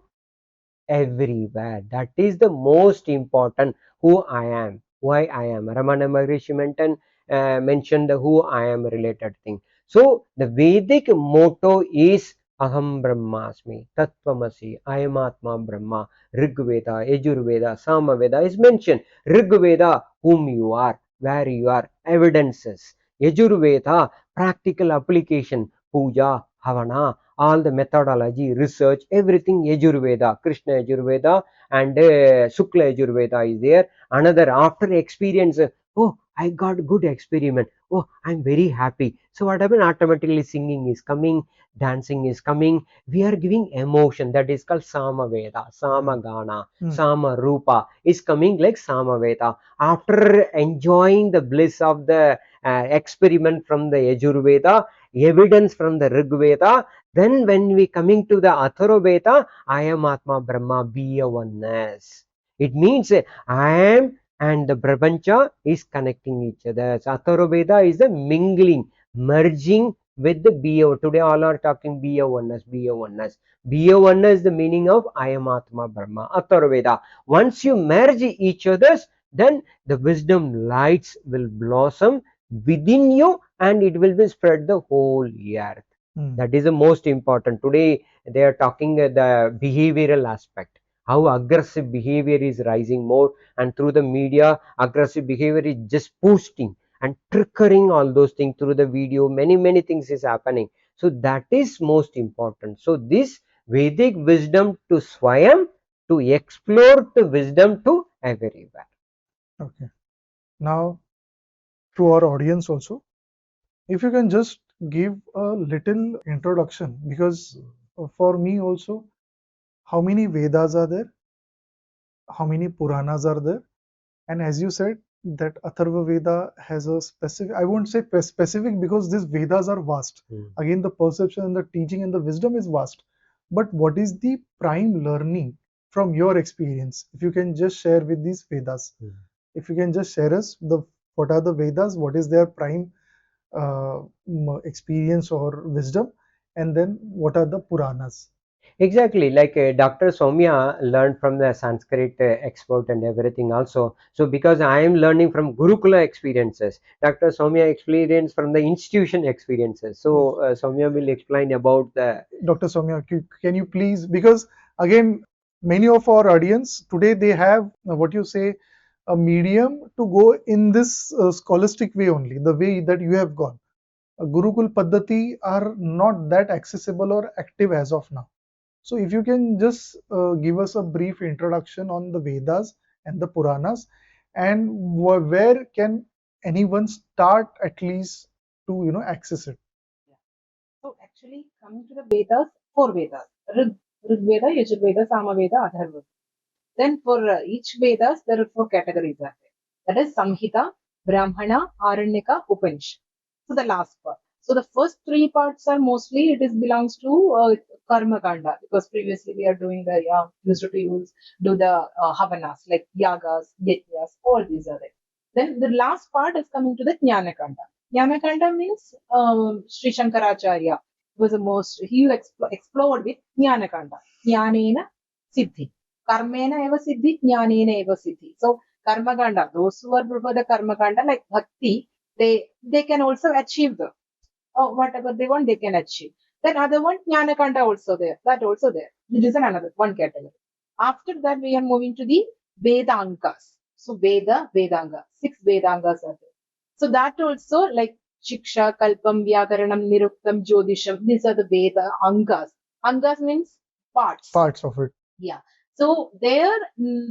everywhere. That is the most important. Who I am, why I am. Ramana Maharishi mentioned the who I am related thing. So the Vedic motto is Aham Brahmasmi, Tattvamasi, I am Atma Brahma. Rig Veda, Yajurveda, Samaveda is mentioned. Rig Veda, whom you are, where you are, evidences. Yajurveda, practical application, puja, havana, all the methodology, research, everything Yajurveda, Krishna Yajurveda and Shukla Yajurveda is there. Another, after experience, oh, I got good experiment. Oh, I'm very happy. So what happened? Automatically singing is coming, dancing is coming. We are giving emotion. That is called Samaveda, Samagana, Samarupa is coming like Samaveda. After enjoying the bliss of the experiment from the Yajurveda, evidence from the Rig Veda, then when we coming to the Atharvaveda, I am Atma Brahma, be a oneness. It means I am and the Prapancha is connecting each other. So Atharvaveda is the mingling, merging with the BO. Today all are talking BO oneness, BO oneness. BO oneness is the meaning of I am Atma Brahma, Atharvaveda. Once you merge each other's, then the wisdom lights will blossom within you and it will be spread the whole earth. That is the most important. Today they are talking the behavioral aspect, how aggressive behavior is rising more, and through the media aggressive behavior is just boosting and triggering all those things through the video. Many things is happening. So that is most important. So this Vedic wisdom to Swayam, to explore the wisdom to everywhere. Okay. Now to our audience also, if you can just give a little introduction, because for me also, how many Vedas are there, how many Puranas are there, and as you said that Atharva Veda has a specific, I won't say specific because these Vedas are vast. Again, the perception and the teaching and the wisdom is vast. But what is the prime learning from your experience? If you can just share with these Vedas, if you can just share us what are the Vedas, what is their prime experience or wisdom, and then what are the Puranas? Exactly, like Dr. Soumya learned from the Sanskrit expert and everything also. So because I am learning from Gurukula experiences, Dr. Soumya experienced from the institution experiences. So Soumya will explain about the... Dr. Soumya, can you please, because again, many of our audience today, they have what you say, a medium to go in this scholastic way only, the way that you have gone. Gurukul Paddhati are not that accessible or active as of now. So if you can just give us a brief introduction on the Vedas and the Puranas, and where can anyone start at least to access it? So actually, coming to the Vedas, four Vedas: Rig Veda, Yajurveda, Samaveda, Atharvaveda. Then for each Vedas, there are four categories. That is Samhita, Brahmana, Aranyaka, Upanishad. So the last part. So the first three parts are mostly it is belongs to Karma Kanda, because previously we are doing the used to do the Havanas like Yagas, Yajnas, all these are there. Then the last part is coming to the Jnana Kanda. Jnana Kanda means Sri Shankaracharya was the most, he explored with Jnana Kanda. Jnanena Siddhi. Karmena eva siddhi, jnanena eva siddhi. So karmakanda, those who are prefer the karmakanda like bhakti, they can also achieve the whatever they want, they can achieve. Then other one jnanakanda also there, that also there. This is another one category. After that, we are moving to the Vedangas. So Veda, Vedanga, 6 Vedangas are there. So that also like Shiksha, Kalpam, Vyakaranam, Niruktam, Jyotisham. These are the Veda Angas. Angas means parts. Parts of it. Yeah. So there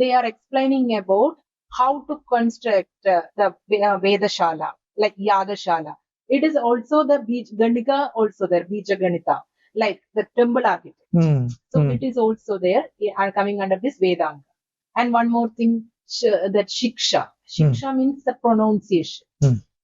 they are explaining about how to construct the Vedashala, like Yagashala. It is also the Bij Ganika, also there, Bija Ganita, like the temple architecture. So it is also there, are coming under this Vedanga. And one more thing, that Shiksha. Shiksha means the pronunciation.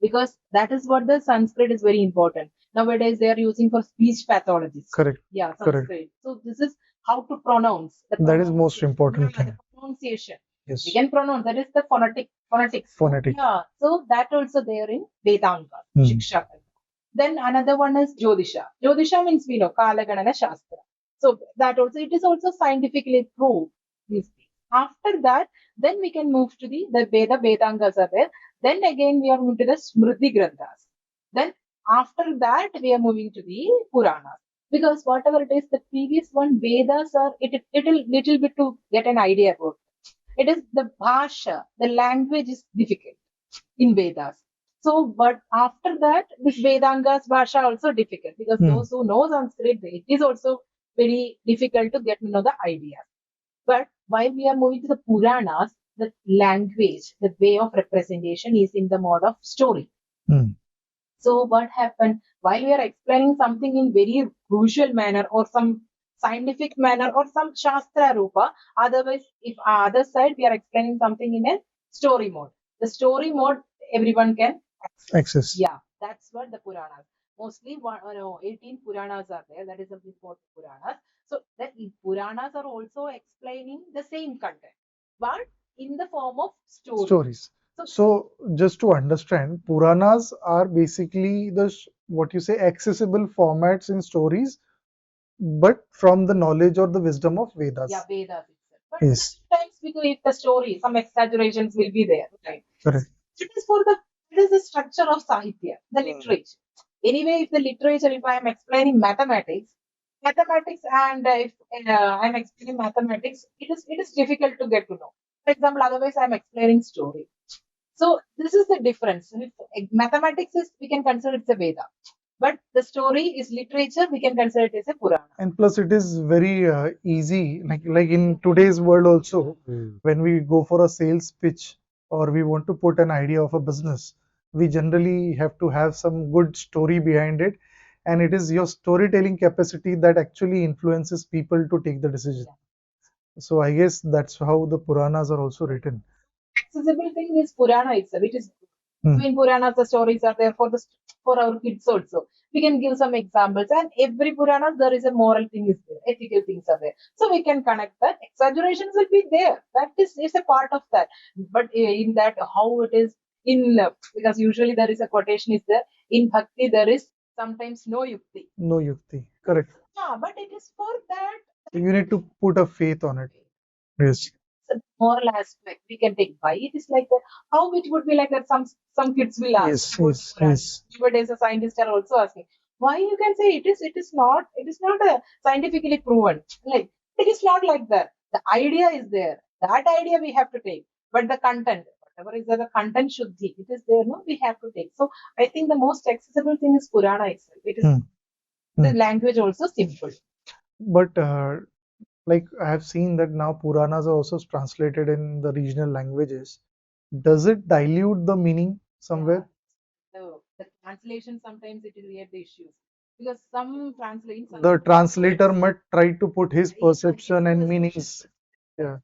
Because that is what the Sanskrit is very important. Nowadays they are using for speech pathologies. Correct. Yeah, Sanskrit. Correct. So this is how to pronounce. That is most important thing. The pronunciation. Yes. We can pronounce. That is the phonetics. Phonetic. Yeah. So that also there in Vedanga, Shiksha. Then another one is Jyotisha. Jyotisha means we know Kala Ganana Shastra. So that also, it is also scientifically proved. These things. After that, then we can move to the Veda, Vedangas are there. Then again we are moving to the Smriti Granthas. Then after that we are moving to the Puranas. Because whatever it is, the previous one, Vedas are, it little bit to get an idea about. It is the Bhasha, the language is difficult in Vedas. So, but after that, this Vedangas Bhasha also difficult, because those who know Sanskrit, it is also very difficult to get to know the idea. But while we are moving to the Puranas, the language, the way of representation is in the mode of story. So what happened, while we are explaining something in very crucial manner or some scientific manner or some Shastra Rupa, otherwise, if other side we are explaining something in a story mode. The story mode, everyone can access. Yeah, that's what the Puranas. Mostly 18 Puranas are there. That is the before Puranas. So the Puranas are also explaining the same content, but in the form of Stories. So just to understand, Puranas are basically the what you say accessible formats in stories, but from the knowledge or the wisdom of Vedas. Yeah, Vedas itself. But yes. Sometimes because if the story, some exaggerations will be there. Right? Correct. It is the structure of Sahitya, the literature. Anyway, if the literature, if I am explaining mathematics and if I'm explaining mathematics, it is difficult to get to know. For example, otherwise I'm explaining story. So this is the difference. If mathematics is, we can consider it's a Veda. But the story is literature, we can consider it as a Purana. And plus it is very easy, like in today's world also, when we go for a sales pitch or we want to put an idea of a business, we generally have to have some good story behind it. And it is your storytelling capacity that actually influences people to take the decision. So I guess that's how the Puranas are also written. Accessible thing is Purana itself. It is in Puranas, the stories are there for our kids also. We can give some examples, and every Purana there is a moral thing is there, ethical things are there. So we can connect that. Exaggerations will be there. That is a part of that. But in that, how it is in because usually there is a quotation is there. In Bhakti there is sometimes no yukti. No yukti, correct. Yeah, but it is for that. You need to put a faith on it. Yes. Moral aspect we can take. Why it is like that? How it would be like that? Some kids will ask. Yes. Nowadays, a scientists are also asking why you can say it is not a scientifically proven. Like it is not like that. The idea is there. That idea we have to take, but the content, whatever is there, the content should be. It is there. No, we have to take. So I think the most accessible thing is Purana itself. It is the language also simple. But like I have seen that now Puranas are also translated in the regional languages. Does it dilute the meaning somewhere? The translation sometimes it will create the issues because some translating The translator might try to put his perception and meanings. Yeah,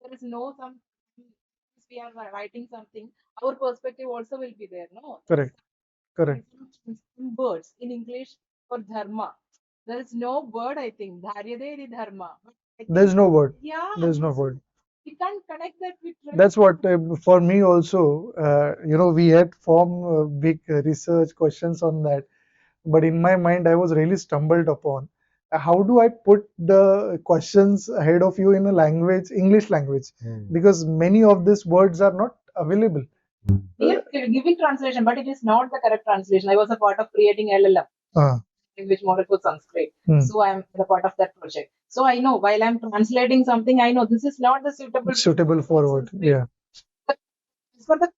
there is no some if we are writing something, our perspective also will be there. No, correct, correct. some words in English for dharma. There is no word, I think. Dharyade dharma. But I think, There's no word. yeah, There's no word. we can't connect that with. That's what for me also. We had formed big research questions on that, but in my mind, I was really stumbled upon. How do I put the questions ahead of you in a language, English language? Because many of these words are not available. We are giving translation, but it is not the correct translation. I was a part of creating LLM. Language model for Sanskrit. So I am the part of that project. So I know while I'm translating something, I know this is not the suitable for word. Yeah. For the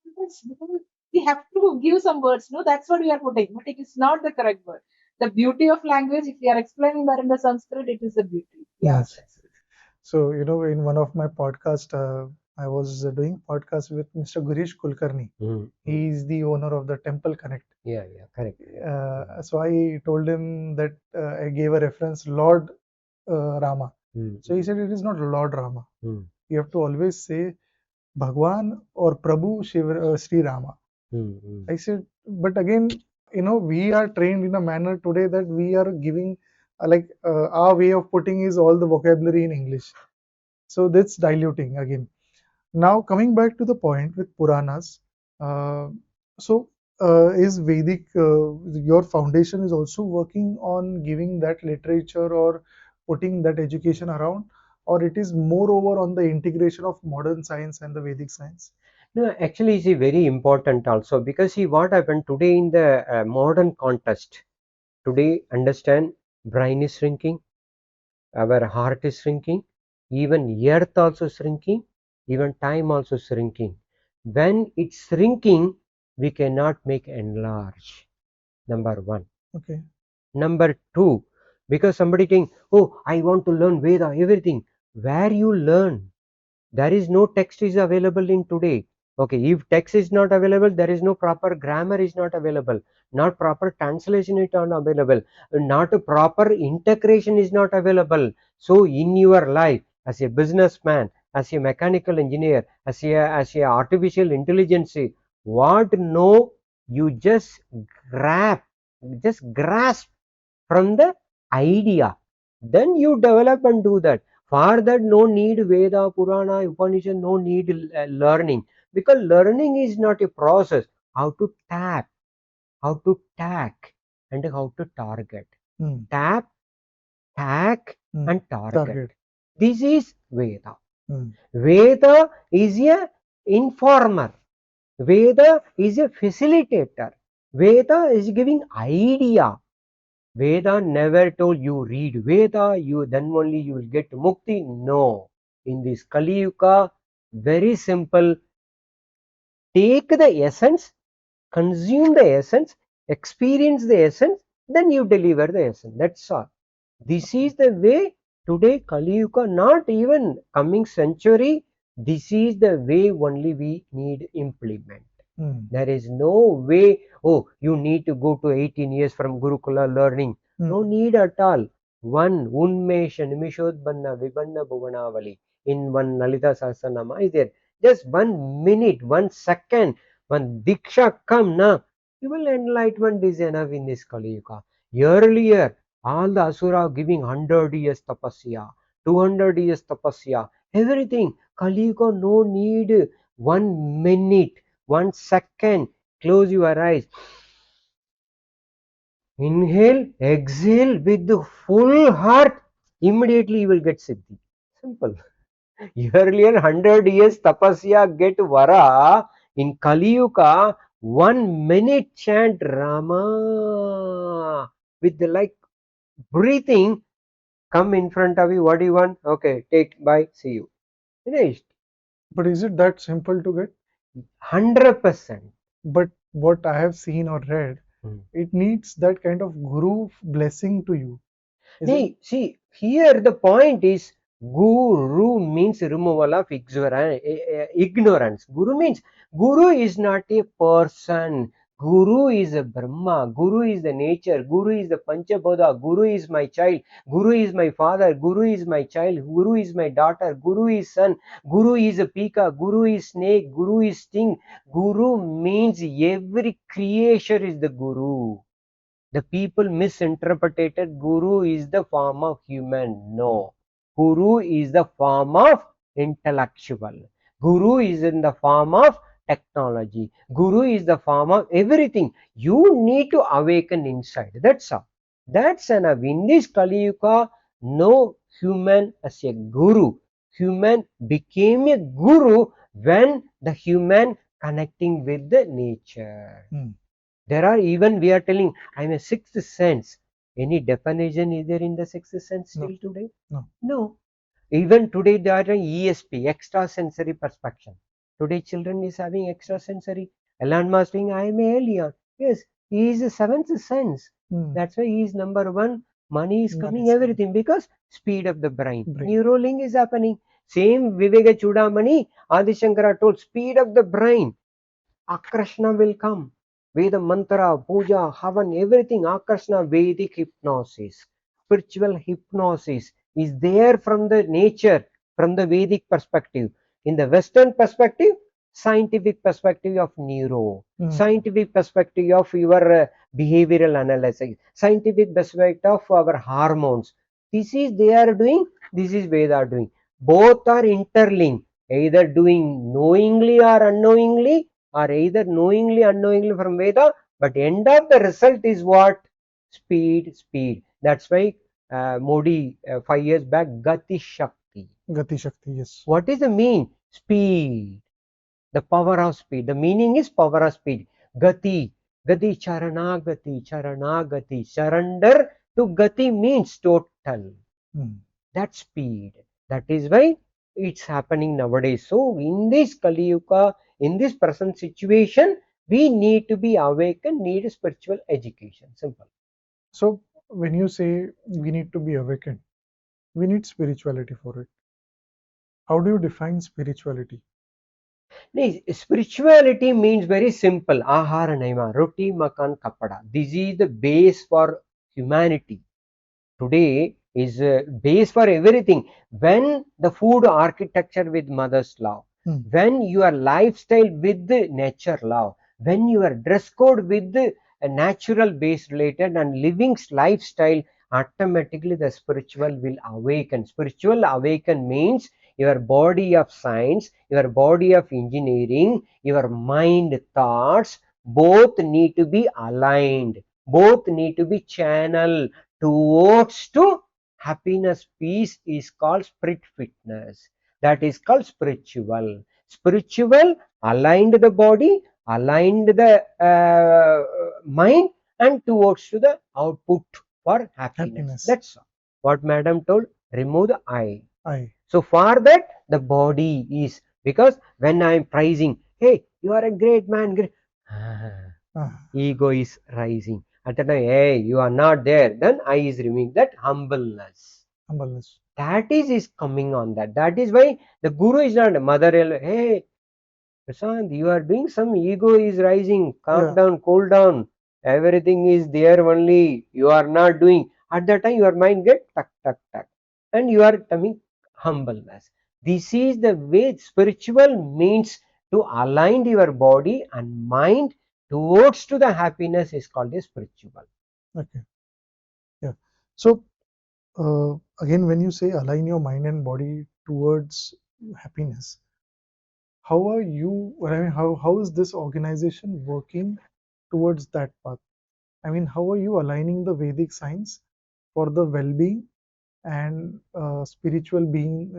we have to give some words. No, that's what we are putting, but it is not the correct word. The beauty of language, if we are explaining that in the Sanskrit, it is the beauty. Yeah. Yes. So in one of my podcast, I was doing podcast with Mr. Girish Kulkarni. He is the owner of the Temple Connect. Yeah, correct. So I told him that I gave a reference Lord Rama. So he said it is not Lord Rama. You have to always say Bhagwan or Prabhu Sri Rama. I said, but again, we are trained in a manner today that we are giving our way of putting is all the vocabulary in English. So that's diluting again. Now coming back to the point with Puranas, is Vedic, your foundation is also working on giving that literature or putting that education around, or it is moreover on the integration of modern science and the Vedic science? No, actually, it's very important also because see what happened today in the modern context. Today, understand, brain is shrinking, our heart is shrinking, even earth also shrinking, even time also shrinking. When it's shrinking, we cannot make enlarge. Number one. Okay. Number two, because somebody think, oh, I want to learn Veda, everything. Where you learn? There is no text is available in today. Okay, if text is not available, there is no proper grammar is not available, not proper translation is not available, not a proper integration is not available. So in your life, as a businessman, as a mechanical engineer, as a artificial intelligence, what no, you just grasp from the idea, then you develop and do that. For that, no need Veda, Purana, Upanishad, no need learning. Because learning is not a process. How to tap, how to tack, and how to target. Tap, tack, and target. This is Veda. Veda is a informer. Veda is a facilitator. Veda is giving idea. Veda never told you read Veda, you then only you will get mukti. No. In this Kali Yuga, very simple. Take the essence, consume the essence, experience the essence, then you deliver the essence. That's all. This is the way today Kali Yuga, not even coming century. This is the way only we need implement. There is no way, oh, you need to go to 18 years from Gurukula learning. No need at all. One Unmesha Nimishodbanna Vibanna Bhuvanavali in one Lalita Sahasranama is there. Just 1 minute, 1 second, one Diksha come now. You will enlightenment is enough in this Kali Yuga. Earlier, all the Asura giving 100 years tapasya, 200 years tapasya, everything. Kali Yuga no need 1 minute. 1 second, close your eyes, inhale, exhale with the full heart, immediately you will get Siddhi. Simple. Earlier 100 years tapasya get vara, in Kali Yuga 1 minute chant Rama with the like breathing, come in front of you, what do you want? Okay, take, bye, see you. Finished. But is it that simple to get? 100%. But what I have seen or read, it needs that kind of guru blessing to you. See, here the point is Guru means removal of ignorance. Guru is not a person. Guru is a Brahma. Guru is the nature. Guru is the Panchabodha. Guru is my child. Guru is my father. Guru is my child. Guru is my daughter. Guru is son. Guru is a peacock. Guru is snake. Guru is sting. Guru means every creature is the Guru. The people misinterpreted Guru is the form of human. No. Guru is the form of intellectual. Guru is in the form of technology. Guru is the form of everything. You need to awaken inside. That's all. That's enough. In this Kali Yuga, no human as a Guru. Human became a Guru when the human connecting with the nature. There are even, we are telling, I'm a sixth sense. Any definition is there in the sixth sense still today? No. Even today they are ESP, extrasensory perception. Today children is having extrasensory. Elon Musk saying, I am an alien. Yes, he is a seventh sense. That's why he is number one. Money is coming, everything, because speed of the brain. Neuralink is happening. Same Viveka Chudamani, Adi Shankara told, speed of the brain. Akrashna will come. Veda mantra, puja, havan, everything. Akrashna, Vedic hypnosis, spiritual hypnosis is there from the nature, from the Vedic perspective. In the Western perspective, scientific perspective of neuro, scientific perspective of your behavioral analysis, scientific perspective of our hormones. This is they are doing, this is Veda doing. Both are interlinked, either doing knowingly or unknowingly, or either knowingly unknowingly from Veda, but end of the result is what? Speed. That's why Modi 5 years back, Gati Shakti. Gati Shakti, yes. What is the mean? Speed. The power of speed. The meaning is power of speed. Gati. Gati Charanagati. Surrender to Gati means total. That speed. That is why it's happening nowadays. So in this Kali Yuga, in this present situation, we need to be awakened, need spiritual education. Simple. So when you say we need to be awakened, we need spirituality for it. How do you define spirituality? Spirituality means very simple. Ahara naima, roti, makan, kapada. This is the base for humanity. Today is a base for everything. When the food architecture with mother's love, when your lifestyle with the nature love, when your dress code with the natural base related and living lifestyle, automatically the spiritual will awaken. Spiritual awaken means your body of science, your body of engineering, your mind thoughts, both need to be aligned, both need to be channeled towards to happiness. Peace is called spirit fitness. That is called spiritual. Spiritual aligned the body, aligned the mind, and towards to the output for happiness. That's all. What madam told, remove the I. So for that, the body is, because when I am praising, hey, you are a great man, great. Ego is rising. At the time, hey, you are not there. Then I is removing that humbleness. That is coming on that. That is why the Guru is not a mother. Hey, Prashant, you are doing some, ego is rising. Calm down, cool down. Everything is there only. You are not doing. At that time, your mind get tuck. And you are coming humbleness. This is the way spiritual means to align your body and mind towards to the happiness is called a spiritual. Okay. Yeah. So again, when you say align your mind and body towards happiness, how are you, I mean, how is this organization working towards that path? I mean, how are you aligning the Vedic science for the well-being and spiritual being,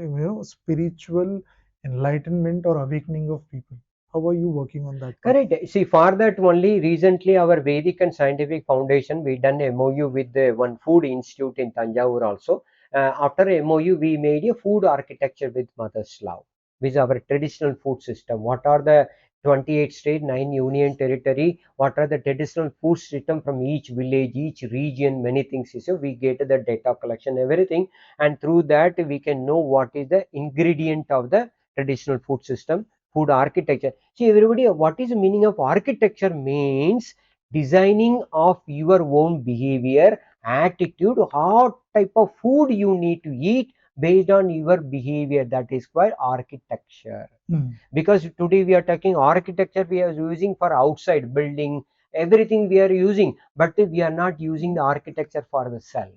spiritual enlightenment or awakening of people? How are you working on that? Correct. See, for that only recently our Vedic and Scientific Foundation, we done MOU with the one food institute in Tanjavur also. After MOU, we made a food architecture with Mother's Love, with our traditional food system. What are the 28 state, 9 union territory, what are the traditional food system from each village, each region, many things. So we get the data collection, everything, and through that we can know what is the ingredient of the traditional food system, food architecture. See everybody, what is the meaning of architecture? Means designing of your own behavior, attitude, what type of food you need to eat based on your behavior. That is called architecture. Because today we are talking architecture, we are using for outside building, everything we are using, but we are not using the architecture for the self.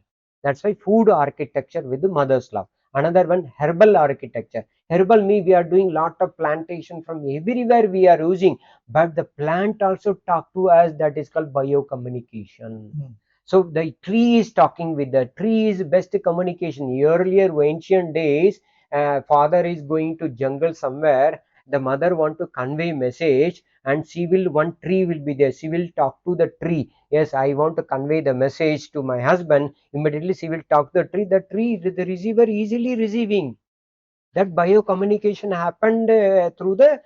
That's why food architecture with the mother's love. Another one, herbal architecture. Herbal means we are doing lot of plantation from everywhere we are using, but the plant also talk to us. That is called biocommunication. So the tree is talking with the tree is best communication. Earlier ancient days, father is going to jungle somewhere, the mother want to convey message, and she will, one tree will be there, she will talk to the tree. Yes, I want to convey the message to my husband. Immediately she will talk to the tree, the receiver easily receiving. That biocommunication happened through the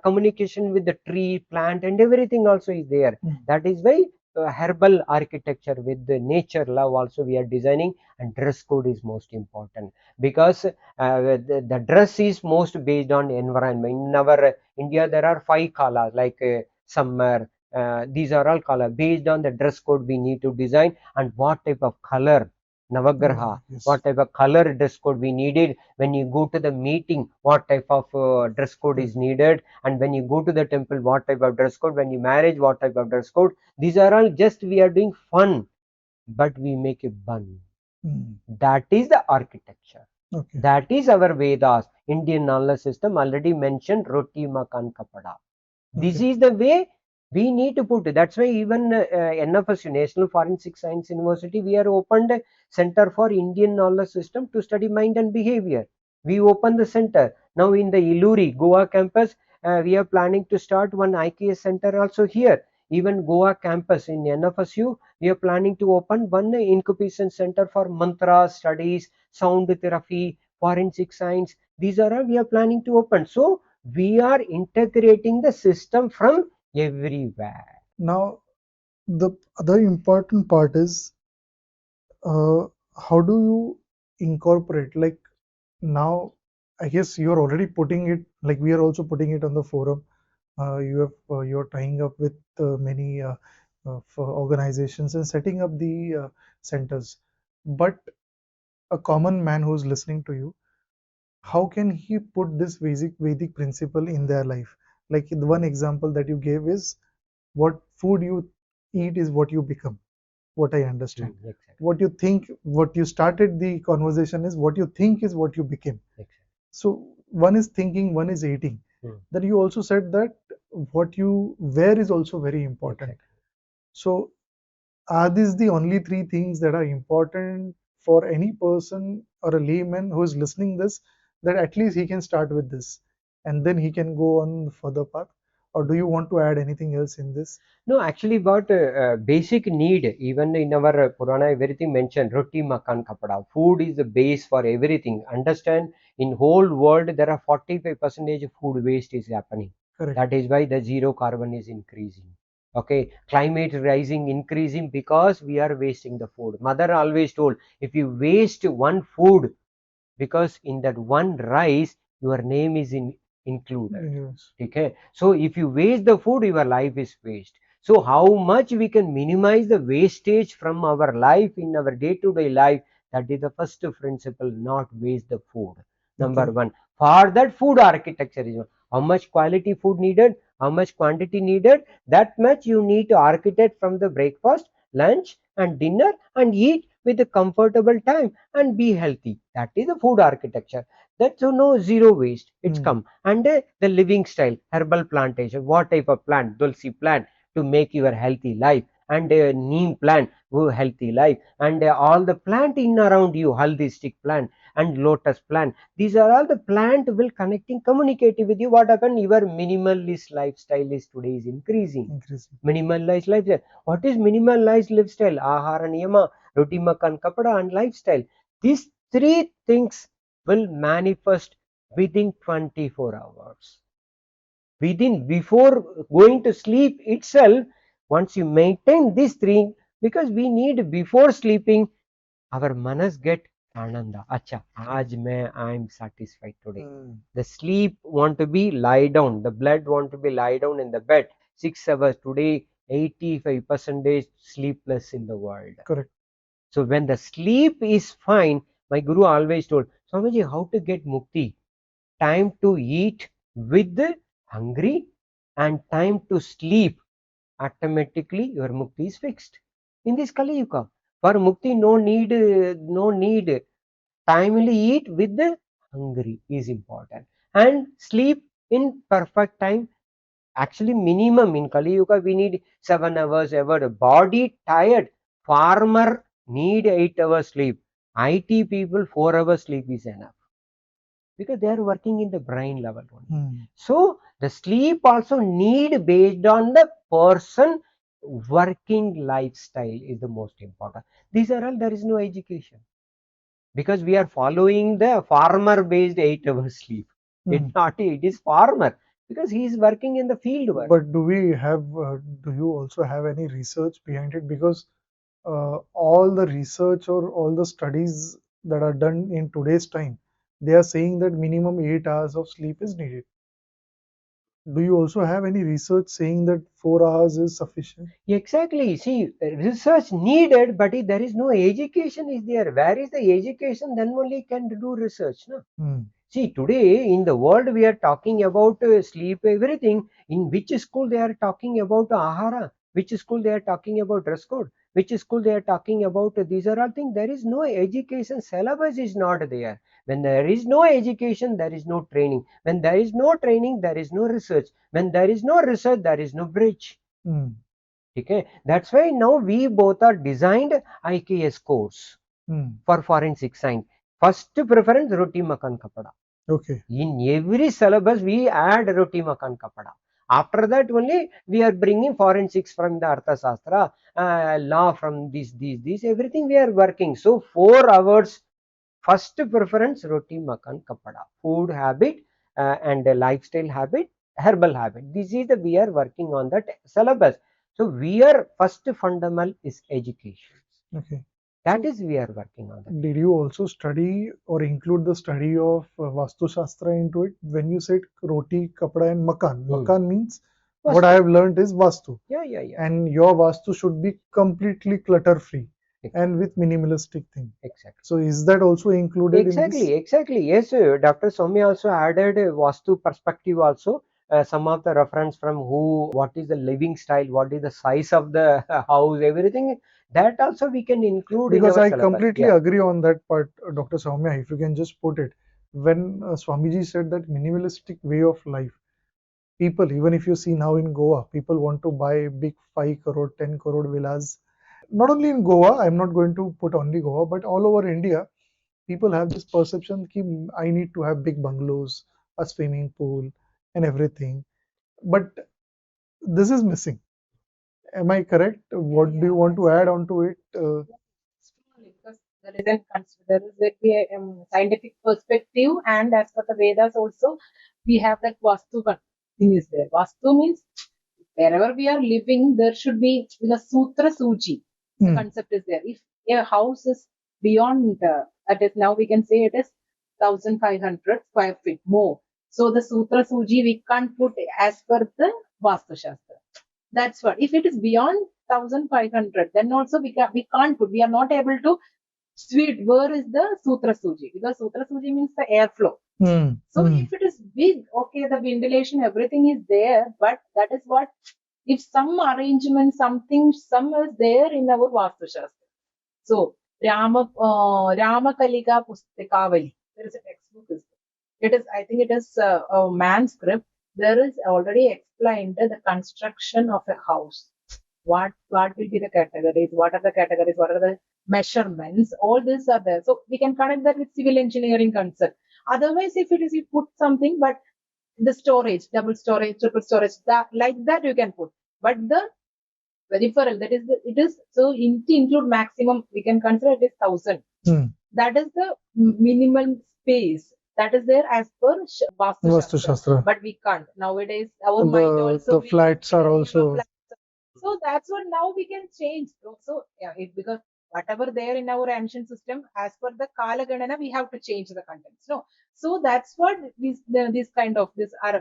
communication with the tree, plant, and everything also is there. That is why herbal architecture with the nature love also we are designing. And dress code is most important, because the dress is most based on environment. In our India there are 5 colors like summer, these are all color based on the dress code we need to design. And what type of color Navagraha, what type of color dress code we needed. When you go to the meeting, what type of dress code is needed. And when you go to the temple, what type of dress code. When you marriage, what type of dress code. These are all just we are doing fun, but we make a bun. That is the architecture. That is our Vedas. Indian knowledge system already mentioned roti makan kapada. This is the way we need to put it. That's why even NFSU, National Forensic Science University, we are opened a center for Indian knowledge system to study mind and behavior. We opened the center. Now in the Illuri, Goa campus, we are planning to start one IKS center also here. Even Goa campus in NFSU, we are planning to open one incubation center for mantra studies, sound therapy, forensic science. These are all we are planning to open. So we are integrating the system from everywhere. Now, the other important part is how do you incorporate, like now, I guess you're already putting it, like we are also putting it on the forum. You're tying up with many for organizations and setting up the centers. But a common man who's listening to you, how can he put this Vedic principle in their life? Like the one example that you gave is what food you eat is what you become. What I understand. Exactly. What you think, what you started the conversation is what you think is what you became. Exactly. So one is thinking, one is eating. Then you also said that what you wear is also very important. Exactly. So are these the only three things that are important for any person or a layman who is listening this, that at least he can start with this and then he can go on the further path? Or do you want to add anything else in this? No, actually, what basic need, even in our Purana, everything mentioned, roti makan kapada. Food is the base for everything. Understand, in whole world, there are 45% of food waste is happening. Correct. That is why the zero carbon is increasing. Okay, climate rising, increasing because we are wasting the food. Mother always told, if you waste one food, because in that one rice, your name is included. Yes. Okay, so if you waste the food, your life is waste. So how much we can minimize the wastage from our life in our day-to-day life, that is the first principle, not waste the food. Number one, for that food architecture is how much quality food needed, how much quantity needed, that much you need to architect from the breakfast, lunch and dinner, and eat with a comfortable time and be healthy. That is the food architecture. That's no zero waste. It's come. And the living style, herbal plantation, what type of plant? Tulsi plant to make your healthy life, and neem plant for healthy life, and all the plant in around you, haldi stick plant and lotus plant. These are all the plant will connecting, communicating with you. What happened? Your minimalist lifestyle is today is increasing. Minimalized lifestyle. What is minimalized lifestyle? Ahara niyama, roti makan kapada, and lifestyle. These three things will manifest within 24 hours. before going to sleep itself, once you maintain these three, because we need before sleeping, our manas get ananda. Acha, aaj main I am satisfied today. The sleep want to be lie down. The blood want to be lie down in the bed. 6 hours today. 85% sleepless in the world. Correct. So when the sleep is fine, my guru always told, Swamiji, how to get mukti? Time to eat with the hungry and time to sleep. Automatically your mukti is fixed. In this Kali Yuga, for mukti no need. Timely eat with the hungry is important. And sleep in perfect time. Actually, minimum in Kali Yuga, we need 7 hours ever. The body tired. Farmer need 8 hours sleep. IT people, 4 hours sleep is enough. Because they are working in the brain level only. So, the sleep also need based on the person working lifestyle is the most important. These are all, there is no education. Because we are following the farmer based 8 hours sleep. It is farmer because he is working in the field work. But do you also have any research behind it? Because all the research or all the studies that are done in today's time, they are saying that minimum 8 hours of sleep is needed. Do you also have any research saying that 4 hours is sufficient? Exactly. See, research needed, but if there is no education is there. Where is the education? Then only can do research. No? See, today in the world we are talking about sleep, everything. In which school they are talking about ahara? Which school they are talking about dress code? Which school they are talking about these are all things. There is no education. Syllabus is not there. When there is no education, there is no training. When there is no training, there is no research. When there is no research, there is no bridge. Okay, that's why now we both are designed IKS course for forensic science. First preference roti makan kapada. Okay. In every syllabus we add roti makan kapada. After that only we are bringing forensics from the Artha Shastra, law from this, everything we are working. So 4 hours first preference roti makan kapada. Food habit and lifestyle habit, herbal habit. This is the we are working on that syllabus. So we are first fundamental is education. Okay. That is we are working on that. Did you also study or include the study of Vastu Shastra into it? When you said roti, kapda and makan, makan means Vastu. What I have learned is Vastu. Yeah. And your Vastu should be completely clutter free and with minimalistic thing. Exactly. So is that also included in this? Exactly. Yes, Dr. Soumya also added Vastu perspective also. Some of the reference from what is the living style, what is the size of the house, everything. That also we can include because in our I syllabus. completely agree on that part, Dr. Soumya. If you can just put it, when Swamiji said that minimalistic way of life, people, even if you see now in Goa, people want to buy big 5 crore, 10 crore villas. Not only in Goa, I'm not going to put only Goa, but all over India, people have this perception that I need to have big bungalows, a swimming pool, and everything. But this is missing. Am I correct? What do you want to add on to it? Because there is a scientific perspective, and as per the Vedas also, we have that Vastu thing is there. Vastu means wherever we are living, there should be the Sutra Suji. The concept is there. If a house is beyond, that is now we can say it is 1,500 square feet more. So the Sutra Suji we can't put as per the Vastu Shastra. That's what. If it is beyond 1,500, then also we can't put. We are not able to sweet. Where is the Sutra Suji? Because Sutra Suji means the airflow. So if it is big, okay, the ventilation, everything is there, but that is what, if some arrangement, some is there in our Vastu Shastra. So Ramakaliga Pustakavali, there is a textbook. I think it is a manuscript. There is already explained the construction of a house. What will be the categories? What are the categories? What are the measurements? All these are there. So we can connect that with civil engineering concept. Otherwise, if it is you put something, but the storage, double storage, triple storage, that like that you can put. But the peripheral, that is it is so to include maximum, we can consider it is 1,000. That is the minimal space that is there as per Vastu Vastu Shastra. Shastra. But we can't. Nowadays, our mind also. The flats are also. So that's what now we can change. So yeah, because whatever there in our ancient system, as per the Kala Ganana, we have to change the contents. No, so that's what this kind of this are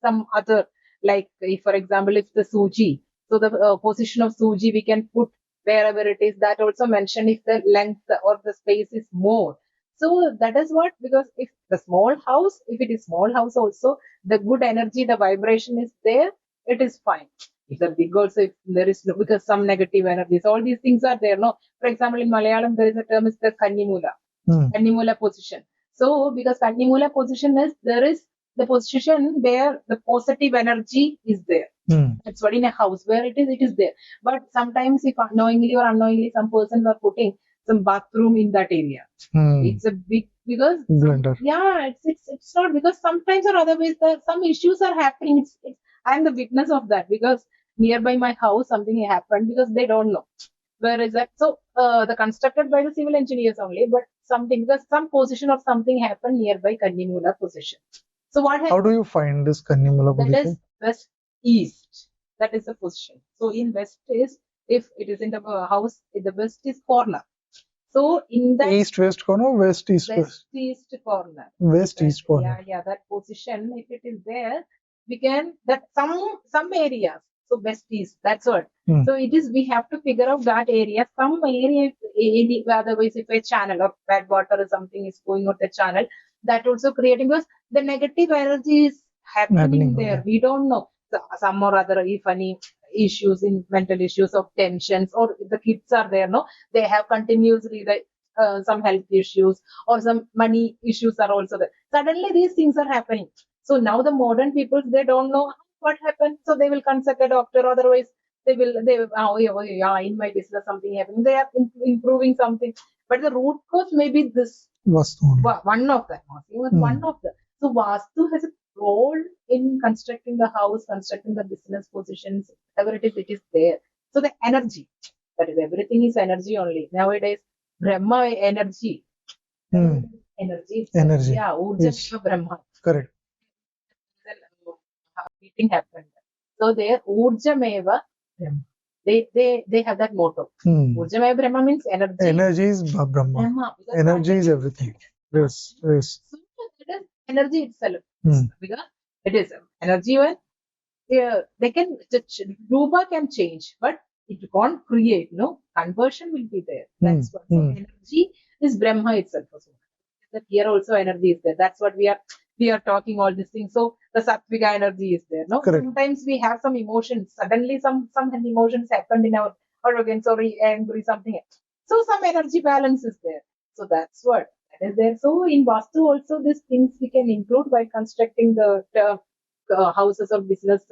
some other, like if for example if the Suji, so the position of Suji we can put wherever it is. That also mentioned if the length or the space is more. So that is what, because if the small house, if it is small house also, the good energy, the vibration is there, it is fine. If the big also, if there is no, because some negative energies, all these things are there. No, for example, in Malayalam, there is a term is the Kannimula, Kannimula position. So, because Kannimula position is, there is the position where the positive energy is there. That's what in a house where it is there. But sometimes, if unknowingly or unknowingly, some persons are putting some bathroom in that area. It's a big, because yeah, it's not, because sometimes or otherwise some issues are happening. I'm the witness of that, because nearby my house something happened, because they don't know where is that. So the constructed by the civil engineers only, but something, because some position of something happened nearby Kannimula position. So what happened? How do you find this Kannimula position? That is west east. That is the position. So in west is, if it is in the house, the west is corner. So in the east west corner, west east east corner. West east corner. Yeah, that position, if it is there, we can, that some areas. So west east, that's what. So it is, we have to figure out that area. Some area, otherwise if a channel or bad water or something is going out the channel, that also creating, because the negative energy is happening there. We don't know. So, some or other, if any issues in mental issues of tensions, or the kids are there, no, they have continuously some health issues or some money issues are also there. Suddenly these things are happening. So now the modern people, they don't know what happened, so they will consult a doctor. Otherwise they oh yeah, in my business something happening, they are improving something, but the root cause may be this Vastu, one of them. One of them. So Vastu has a role in constructing the house, constructing the business positions, whatever it is there. So the energy, that is, everything is energy only. Nowadays, Brahma energy. Energy. Yeah, Urja yes. Brahma. Correct. Then meeting happened. So there, Urjameva Brahma. They have that motto. Urjameva Brahma means energy. Energy is Brahma. Energy is everything. Yes. So that is energy itself. Because it is energy when they can, Rupa can change, but it can't create. No, conversion will be there. That's what. So energy is Brahma itself. That here also energy is there. That's what we are talking all these things. So the Sattvika energy is there. No, correct. Sometimes we have some emotions. Suddenly some emotions happened in our, or again, sorry, angry, something. So some energy balance is there. So that's what that is there. So in Vastu also these things we can include by constructing the houses or business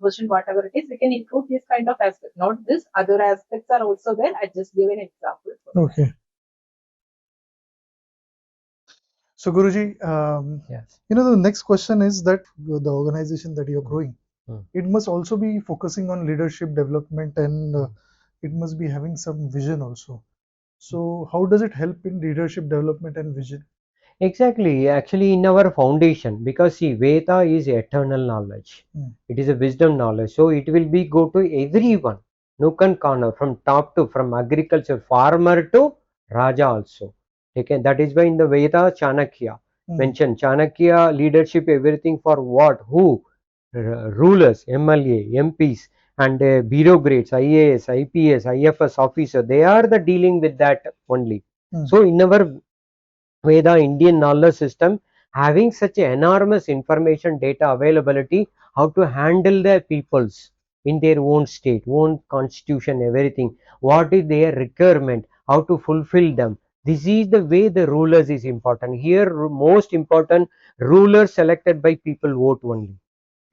version, whatever it is, we can include this kind of aspect. Not this, other aspects are also there. I just give an example. Okay. So Guruji, yes. The next question is that the organization that you're growing, it must also be focusing on leadership development, and it must be having some vision also. So how does it help in leadership development and vision? Exactly. Actually, in our foundation, because see, Veda is eternal knowledge. It is a wisdom knowledge. So it will be go to everyone, nook and corner, from top to, from agriculture farmer to Raja also. Okay, that is why in the Veda, Chanakya mentioned Chanakya leadership, everything for what, who, rulers, MLA, MPs, and bureaucrats, IAS, IPS, IFS officer. They are the dealing with that only. So in our Veda Indian knowledge system, having such enormous information data availability, how to handle the peoples in their own state, own constitution, everything, what is their requirement, how to fulfill them. This is the way the rulers is important. Here most important, rulers selected by people vote only.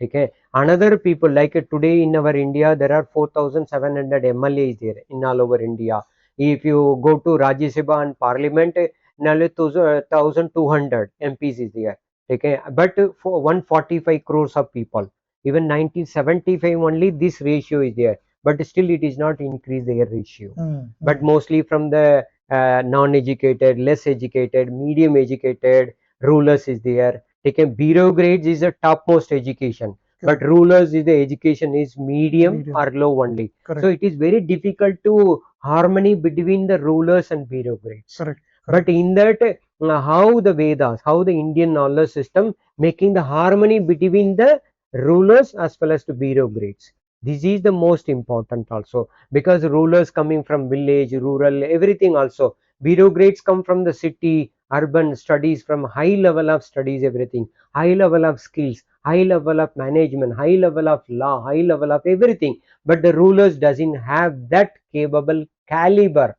Okay. Another people, like today in our India, there are 4,700 MLAs there in all over India. If you go to Rajya Sabha and Parliament, nearly 1,200 MPs is there. Okay. But for 145 crores of people, even 1975 only this ratio is there. But still it is not increased their ratio. But mostly from the non-educated, less educated, medium educated, rulers is there. Taken bureaucrats is the topmost education, but Correct. rulers is the education is medium Medium. or low only. Correct. So it is very difficult to harmony between the rulers and bureaucrats. Correct. But in that, how the Vedas, how the Indian knowledge system making the harmony between the rulers as well as the bureaucrats. This is the most important also, because rulers coming from village, rural, everything also. Bureaucrats come from the city, urban, studies from high level of studies, everything, high level of skills, high level of management, high level of law, high level of everything. But the rulers doesn't have that capable caliber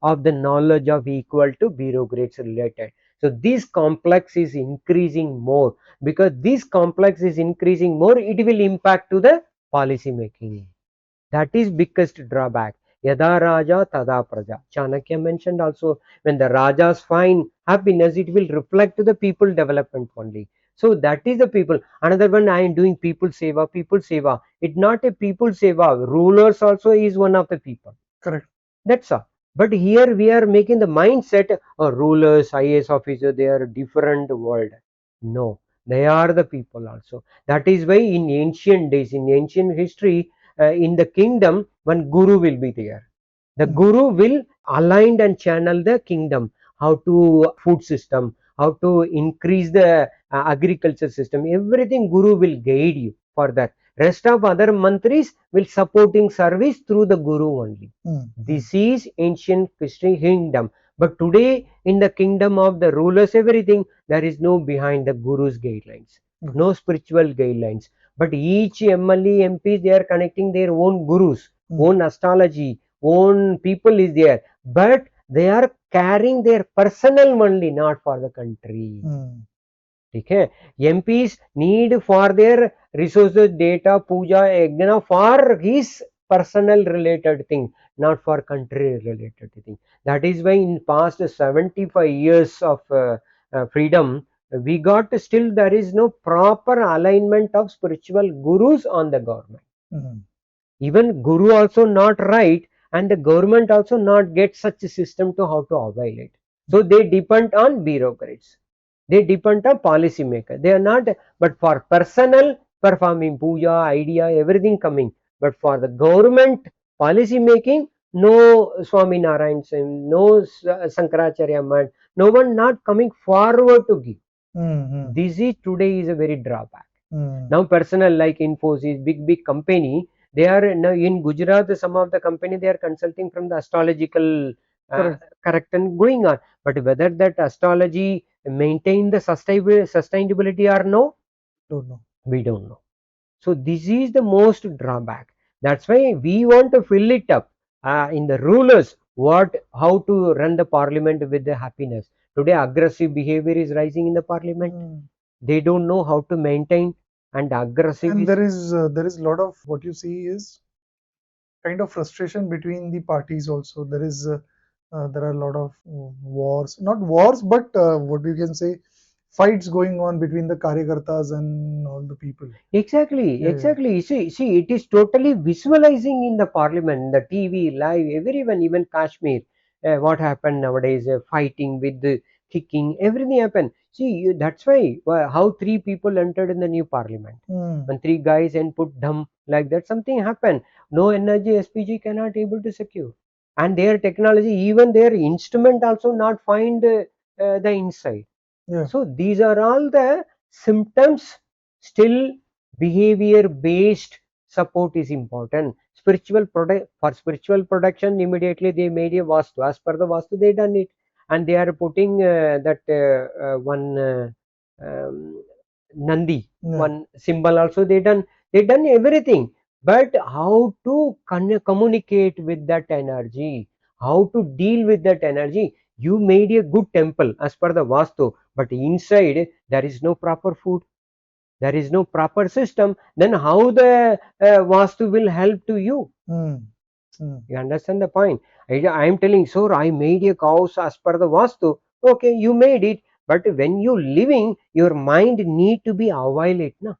of the knowledge of equal to bureaucrats related. So this complex is increasing more. Because this complex is increasing more, it will impact to the policy making. That is biggest drawback. Yada Raja Tada Praja. Chanakya mentioned also, when the Rajas find happiness, it will reflect to the people development only. So that is the people. Another one, I am doing people seva, people seva. It's not a people seva. Rulers also is one of the people. Correct. That's all. But here we are making the mindset, rulers, IAS officer, they are different world. No, they are the people also. That is why in ancient days, in ancient history, in the kingdom, one guru will be there. The guru will align and channel the kingdom, how to food system, how to increase the agriculture system, everything guru will guide you for that. Rest of other mantris will supporting service through the guru only. This is ancient history kingdom. But today in the kingdom of the rulers, everything, there is no behind the guru's guidelines, no spiritual guidelines. But each MLE, MP, they are connecting their own gurus, own astrology, own people is there. But they are carrying their personal only, not for the country. Okay. MPs need for their resources, data, puja, yajna for his personal related thing, not for country related thing. That is why in past 75 years of freedom, we got still there is no proper alignment of spiritual gurus on the government. Even guru also not right, and the government also not get such a system to how to avail it. So they depend on bureaucrats. They depend on policy maker. They are not, but for personal performing puja, idea, everything coming. But for the government policy making, no Swami Narayan, no Sankaracharya man, no one not coming forward to give. This is today is a very drawback. Now personal like Infosys, big company, they are now in Gujarat, some of the company they are consulting from the astrological correct and going on. But whether that astrology maintain the sustainability or no, Don't know. we don't know. So this is the most drawback. That's why we want to fill it up in the rulers, how to run the parliament with the happiness. Today aggressive behavior is rising in the parliament. They don't know how to maintain, and aggressive And is, there is a lot of what you see is kind of frustration between the parties also. There are a lot of wars, not wars, but what you can say, fights going on between the karyakartas and all the people. exactly. See, it is totally visualizing in the parliament, in the TV, live, everyone, even Kashmir. What happened nowadays? Fighting with the kicking, everything happened. See, that's why how three people entered in the new parliament. When three guys and put dumb like that, something happened. No energy SPG cannot able to secure, and their technology, even their instrument also not find the inside. So these are all the symptoms. Still, behavior based support is important. For spiritual protection, immediately they made a vastu. As per the vastu, they done it, and they are putting that one Nandi, one symbol also they done. They done everything. But how to communicate with that energy, how to deal with that energy. You made a good temple as per the vastu, but inside there is no proper food, there is no proper system. Then how the vastu will help to you? You understand the point? I am telling, sir, I made a house as per the vastu. Okay, you made it, but when you living, your mind need to be available. Na?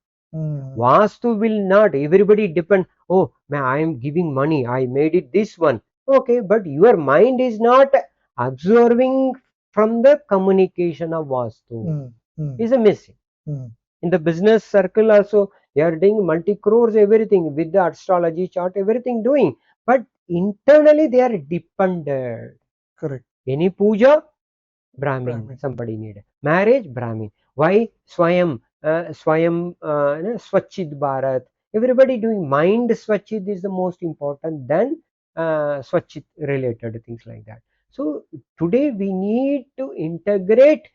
Vastu will not. Everybody depend. Oh, man, I am giving money. I made it this one. Okay, but your mind is not absorbing from the communication of Vastu. is a missing. In the business circle also, they are doing multi crores, everything with the astrology chart, everything doing, but internally they are dependent. Correct. Any puja, Brahmin, somebody need. Marriage, Brahmin. Why? Swachit Bharat. Everybody doing mind Swachit is the most important than Swachit related things like that. So today we need to integrate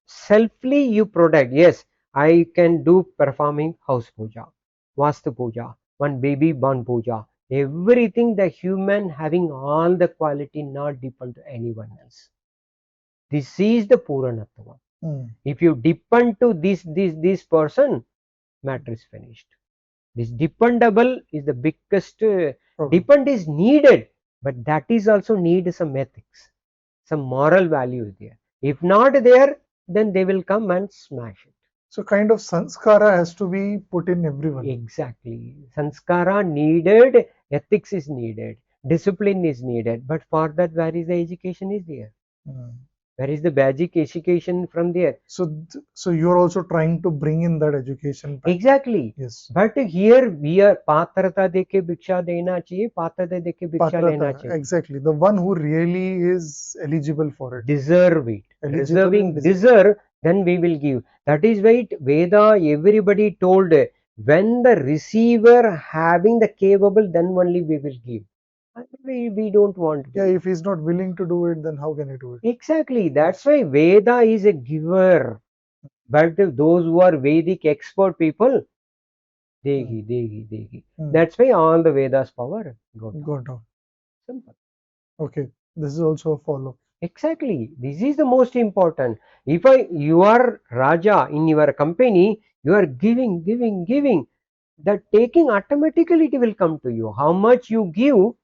selfly you product. Yes, I can do performing house puja, Vastu puja, one baby born puja. Everything the human having all the quality not depend to anyone else. This is the Puranatva. If you depend to this person, matter is finished. This dependable is the biggest depend is needed, but that is also need some ethics, some moral values there. If not there, then they will come and smash it. So kind of sanskara has to be put in everyone. Exactly. Sanskara needed, ethics is needed, discipline is needed, but for that where is the education is there? Where is the basic education from there? So you're also trying to bring in that education back. Exactly. Yes. But here we are patrata deke bhiksha dena chahiye, patrata deke bhiksha lena chahiye. Exactly. The one who really is eligible for it. Deserve it. Eligible Deserve, then we will give. That is why Veda, everybody told, when the receiver having the capable, then only we will give. We don't want to. Yeah, if he's not willing to do it, then how can he do it? Exactly. That's why Veda is a giver. But those who are Vedic expert people, degi. That's why all the Vedas power go down. Simple. Okay. This is also a follow. Exactly. This is the most important. If you are Raja in your company, you are giving. That taking automatically it will come to you. How much you give,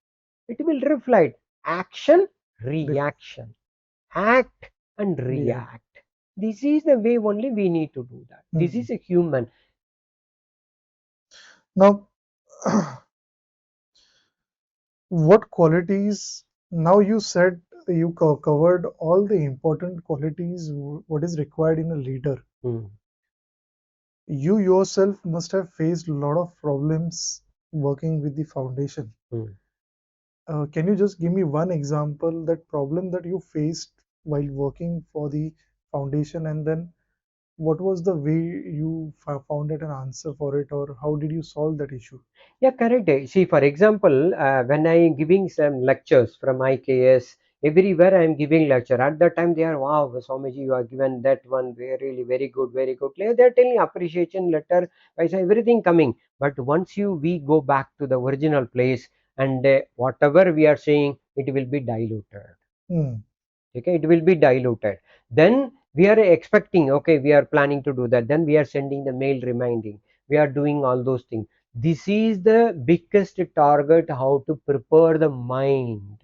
it will reflect. Action, reaction. Act and react. This is the way only we need to do that. This is a human. Now, what qualities? Now you said you covered all the important qualities, what is required in a leader. You yourself must have faced a lot of problems working with the foundation. Can you just give me one example, that problem that you faced while working for the foundation, and then what was the way you found it an answer for it, or how did you solve that issue? Yeah, correct. See, for example, when I am giving some lectures from IKS, everywhere I am giving lecture. At that time, they are, wow, Swamiji, you are given that one, really very good, very good. They are telling appreciation letter, everything coming. But once we go back to the original place, and whatever we are saying, it will be diluted. Okay, it will be diluted. Then we are expecting, okay, we are planning to do that. Then we are sending the mail reminding. We are doing all those things. This is the biggest target, how to prepare the mind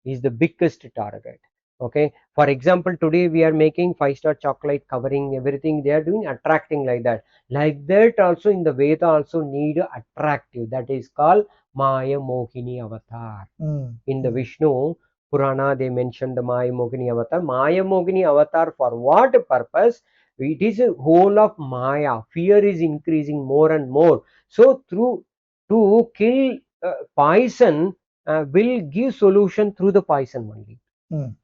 is the biggest target. Okay, for example, today we are making 5-star chocolate covering everything, they are doing attracting like that. Like that also in the Veda also need attractive, that is called Maya Mohini avatar. In the Vishnu Purana they mentioned the Maya Mohini avatar. Maya Mohini avatar for what purpose? It is a whole of Maya. Fear is increasing more and more. So through to kill poison will give solution through the poison only.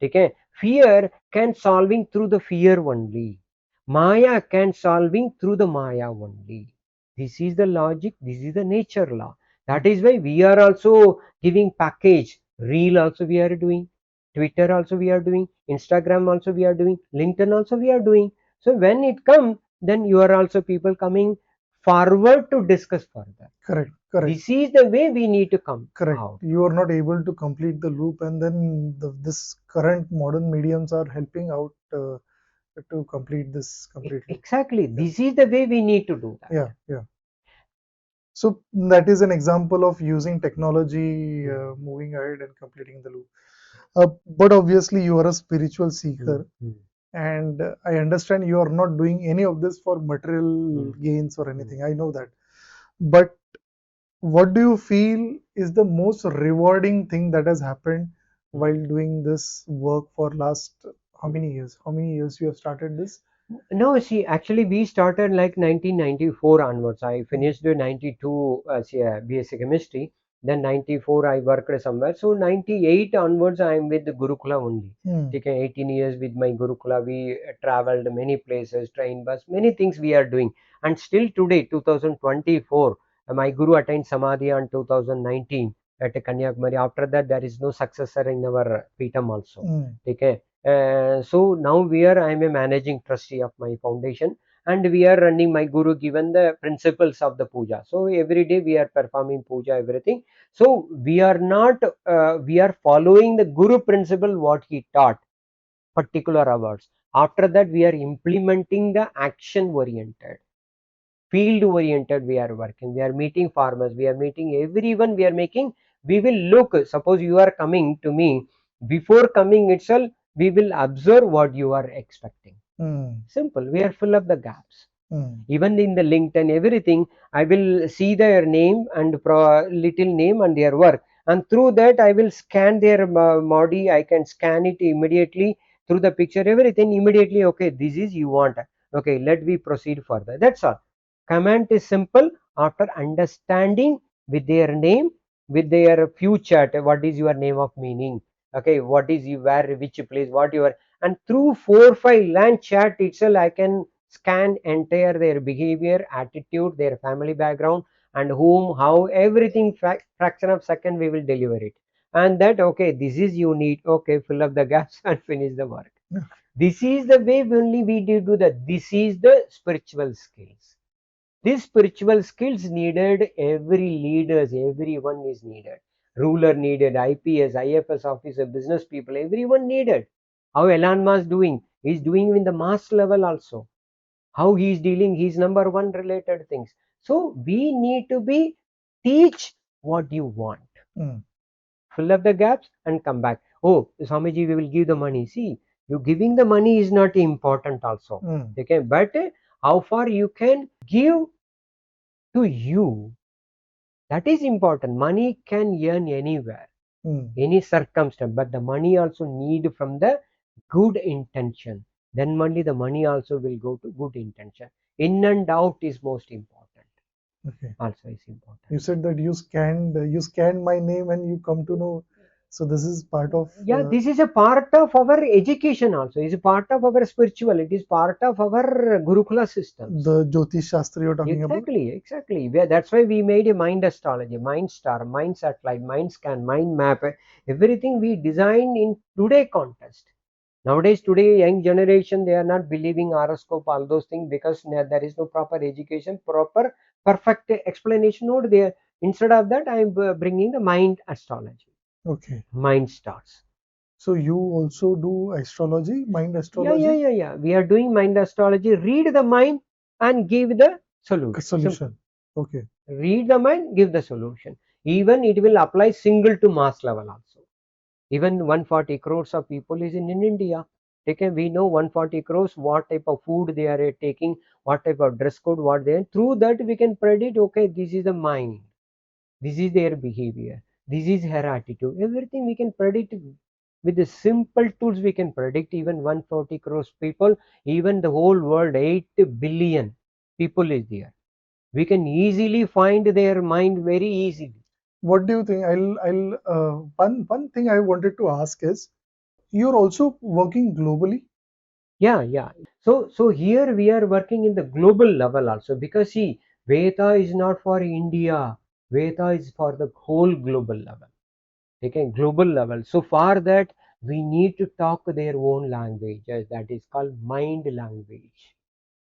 Okay? Fear can solving through the fear only. Maya can solving through the Maya only. This is the logic. This is the nature law. That is why we are also giving package. Reel also we are doing. Twitter also we are doing. Instagram also we are doing. LinkedIn also we are doing. So when it comes, then you are also people coming forward to discuss further. Correct. This is the way we need to come out. You are not able to complete the loop, and then this current modern mediums are helping out to complete this completely. Exactly. This is the way we need to do that. Yeah. So that is an example of using technology, moving ahead and completing the loop. But obviously you are a spiritual seeker, and I understand you are not doing any of this for material gains or anything. I know that. But what do you feel is the most rewarding thing that has happened while doing this work for last how many years? How many years you have started this? No, see, actually, we started like 1994 onwards. I finished 92 BSc chemistry. Then 94 I worked somewhere. So 98 onwards I am with the Gurukula only. Taken 18 years with my Gurukula. We traveled many places, train, bus, many things we are doing. And still today, 2024, my Guru attained Samadhi on 2019 at Kanyakumari. After that, there is no successor in our Peetam also. Okay. So now I am a managing trustee of my foundation, and we are running. My guru given the principles of the puja. So every day we are performing puja, everything. So we are not, we are following the guru principle, what he taught, particular hours. After that, we are implementing the action oriented, field oriented. We are working, we are meeting farmers, we are meeting everyone, we are making, we will look, suppose you are coming to me, before coming itself we will observe what you are expecting. Simple, we are fill up the gaps. Even in the LinkedIn, everything, I will see their name and little name and their work, and through that I will scan their body. I can scan it immediately through the picture, everything immediately. Okay, this is you want. Okay, let me proceed further. That's all. Command is simple. After understanding with their name, with their future, what is your name of meaning? Okay, what is you, where, which place, what you are, and through 4 5 line chat itself, I can scan entire their behavior, attitude, their family background, and whom, how, everything. Fraction of second we will deliver it. And that, okay, this is you need. Okay, fill up the gaps and finish the work. This is the way only we did do that. This is the spiritual skills. These spiritual skills needed, every leaders, everyone is needed. Ruler needed, IPS, IFS officer, business people, everyone needed. How Elon Musk doing? He's doing in the mass level also. How he's dealing his number one related things. So we need to be teach what you want. Fill up the gaps and come back. Oh, Swamiji, we will give the money. See, you giving the money is not important also. Okay, but how far you can give to you, that is important. Money can earn anywhere, any circumstance, but the money also need from the good intention. Then only the money also will go to good intention. In and out is most important. Okay. Also is important. You said that you scanned my name and you come to know. So this is part of This is a part of our education also. It's a part of our spiritual. It is part of our Gurukula system. the Jyotish Shastra you're talking about. Exactly. That's why we made a mind astrology, mind star, mind satellite, mind scan, mind map. Everything we designed in today context. Nowadays, today young generation, they are not believing horoscope, all those things, because there is no proper education, proper perfect explanation not there. Instead of that, I am bringing the mind astrology. Okay. Mind stars. So you also do astrology, mind astrology? Yeah. We are doing mind astrology. Read the mind and give the solution. Solution. Okay. Read the mind, give the solution. Even it will apply single to mass level also. Even 140 crores of people is in India. We know 140 crores, what type of food they are taking, what type of dress code, what they are. Through that we can predict, okay, this is the mind. This is their behavior. This is her attitude. Everything we can predict with the simple tools. We can predict even 140 crores people, even the whole world, 8 billion people is there. We can easily find their mind very easily. What do you think? One thing I wanted to ask is, you're also working globally. Yeah. So here we are working in the global level also, because see, Veda is not for India. Veda is for the whole global level. Okay, global level. So for that, we need to talk their own language. That is called mind language.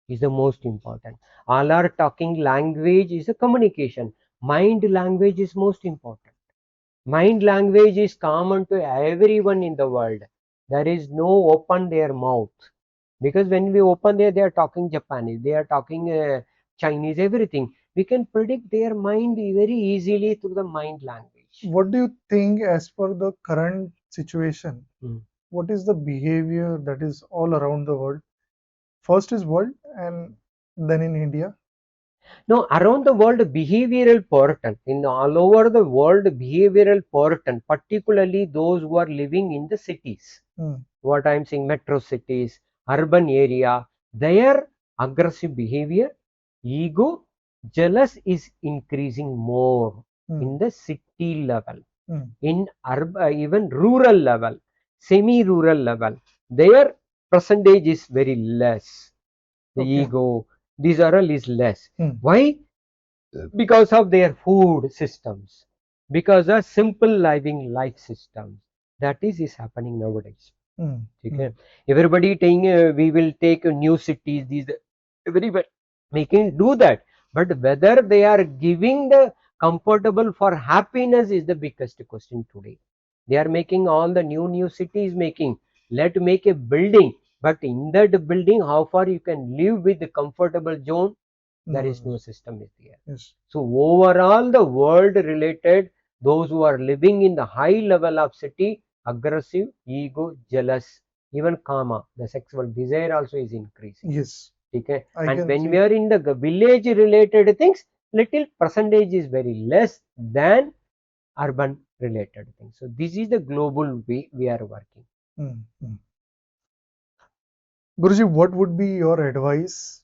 Is the most important. All our talking language is a communication. Mind language is most important. Mind language is common to everyone in the world. There is no open their mouth, because when we open there, they are talking Japanese, they are talking Chinese, everything. We can predict their mind very easily through the mind language. What do you think, as per the current situation, what is the behavior that is all around the world? First is world and then in India. No, around the world, behavioral person, in all over the world, behavioral person, particularly those who are living in the cities. What I am saying, metro cities, urban area, their aggressive behavior, ego, jealous is increasing more in the city level, in even rural level, semi-rural level. Their percentage is very less. The ego, these are all is less. Why? Because of their food systems, because of simple living life systems. That is happening nowadays. Okay. Everybody saying we will take new cities, these everybody we can do that, but whether they are giving the comfortable for happiness is the biggest question today. They are making all the new cities, making, let make a building, but in that building how far you can live with the comfortable zone, there is no system is there. Yes. So overall the world related, those who are living in the high level of city, aggressive, ego, jealous, even kama, the sexual desire also is increasing. Yes. Okay. And when we are in the village related things, little percentage is very less than urban related things. So this is the global way we are working. Guruji, what would be your advice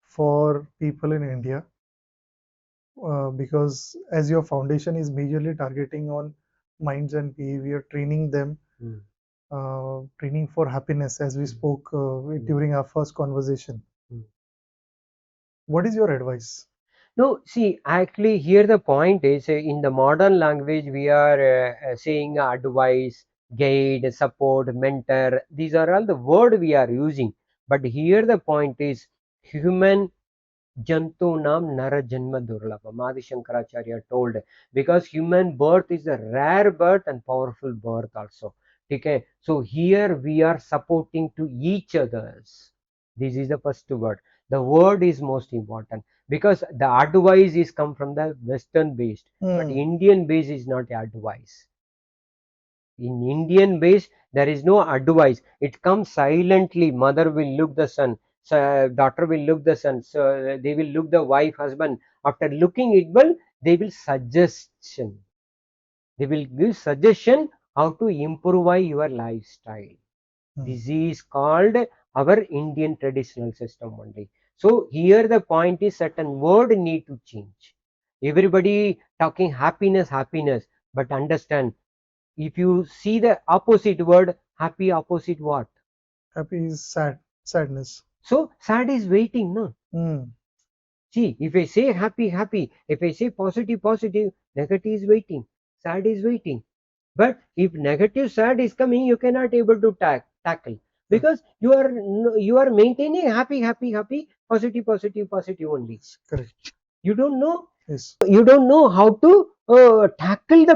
for people in India? Because as your foundation is majorly targeting on minds and behavior, training them, training for happiness, as we spoke during our first conversation. What is your advice? No, see, actually here the point is in the modern language we are saying advice, guide, support, mentor. These are all the word we are using. But here the point is human Jantunam Nara Janma Durlabha. Adi Shankaracharya told, because human birth is a rare birth and powerful birth also. Okay, so here we are supporting to each others. This is the first word. The word is most important, because the advice is come from the Western based, but Indian based is not advice. In Indian base, there is no advice. It comes silently. Mother will look the son, so daughter will look the son, so they will look the wife, husband. After looking it well, they will suggestion. They will give suggestion how to improve your lifestyle. This is called our Indian traditional system only. So here the point is certain word need to change. Everybody talking happiness, happiness, but understand, if you see the opposite word, happy opposite what? Happy is sad, sadness. So sad is waiting, no? See, if I say happy, happy, if I say positive, positive, negative is waiting, sad is waiting. But if negative sad is coming, you cannot able to tackle, because you are maintaining happy, happy, happy, positive, positive, positive only. Correct. You don't know. Yes. You don't know how to tackle the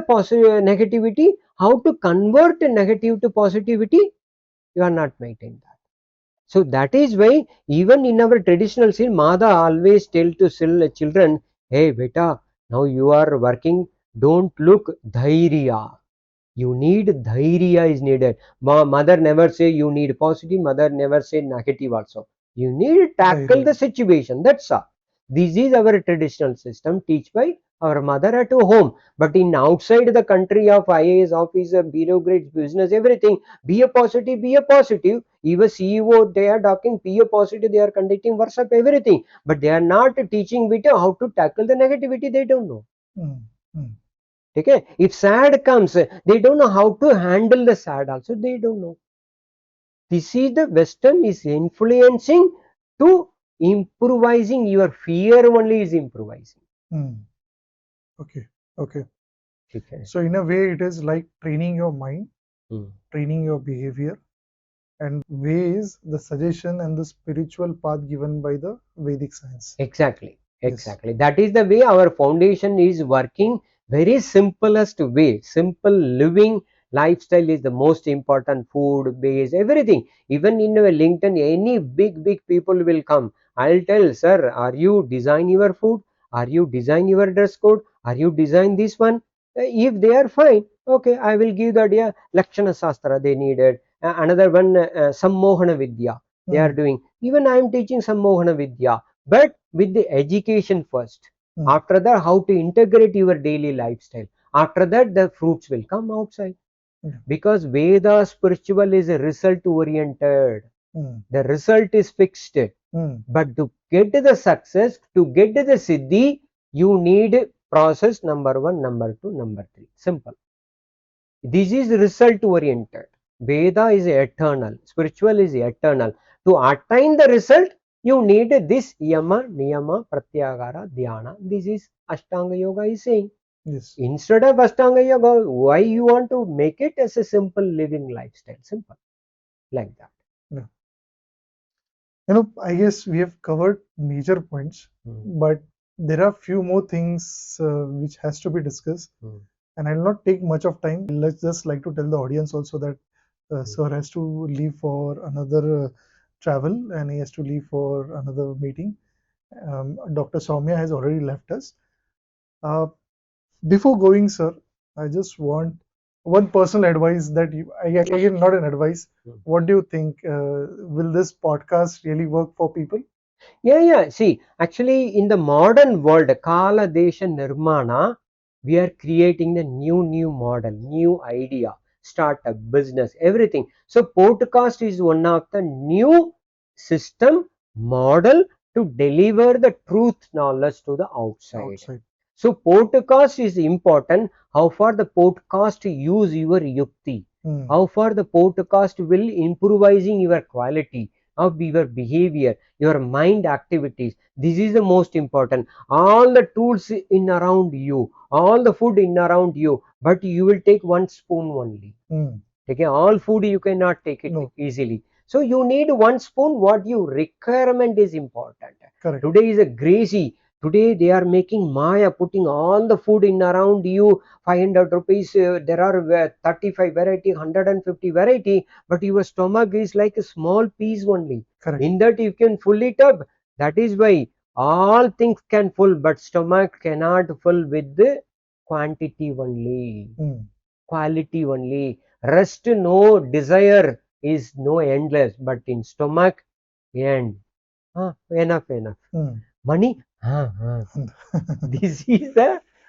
negativity, how to convert negative to positivity. You are not maintaining that. So that is why even in our traditional scene, Mother always tell to children, hey beta, now you are working, don't look dhairya. You need dhairya is needed. Mother never say you need positive, mother never say negative also. You need to tackle the situation, that's all. This is our traditional system teach by our mother at home. But in outside the country of IAS officer, bureaucrats, business, everything, be a positive, be a positive. Even CEO, they are talking, be a positive, they are conducting workshop, everything. But they are not teaching Vita how to tackle the negativity, they don't know. Okay, if sad comes, they don't know how to handle the sad also, they don't know. This is the Western is influencing to improvising, your fear only is improvising. Okay. So in a way it is like training your mind, training your behavior, and way is the suggestion and the spiritual path given by the Vedic science. Exactly. That is the way our foundation is working. Very simplest way. Simple living lifestyle is the most important. Food, base, everything. Even in LinkedIn, any big people will come. I'll tell, sir, are you design your food? Are you design your dress code? Are you design this one? If they are fine, okay, I will give the idea. Lakshana Shastra they needed. Another one, Sammohana Vidya. They are doing. Even I am teaching Sammohana Vidya, but with the education first. After that, how to integrate your daily lifestyle. After that, the fruits will come outside. Because Veda spiritual is result oriented. The result is fixed. But to get the success, to get the Siddhi, you need process number 1, number 2, number 3. Simple. This is result oriented. Veda is eternal. Spiritual is eternal. To attain the result, you need this yama, niyama, pratyahara, dhyana. This is Ashtanga Yoga is saying. Yes. Instead of Ashtanga Yoga, why you want to make it as a simple living lifestyle? Simple. Like that. Yeah. I guess we have covered major points, but there are few more things which has to be discussed. And I'll not take much of time. Let's just like to tell the audience also that Sir has to leave for another travel, and he has to leave for another meeting. Dr. Soumya has already left us. Before going, sir, I just want one personal advice that again, not an advice. What do you think? Will this podcast really work for people? Yeah. See, actually, in the modern world, Kala Desha Nirmana, we are creating the new model, new idea, startup, business, everything. So, podcast is one of the new system model to deliver the truth knowledge to the outside. So, podcast is important. How far the podcast use your yukti? How far the podcast will improvising your quality of your behavior, your mind activities. This is the most important. All the tools in around you, all the food in around you, but you will take one spoon only. Okay, all food you cannot take it easily. So you need one spoon. What you requirement is important. Correct. Today is a crazy. Today they are making Maya, putting all the food in around you, 500 rupees. There are 35 variety, 150 variety, but your stomach is like a small piece only. Correct. In that you can fill it up. That is why all things can full, but stomach cannot fill with the quantity only. Quality only. Rest no desire is no endless, but in stomach end. Enough. Money, this is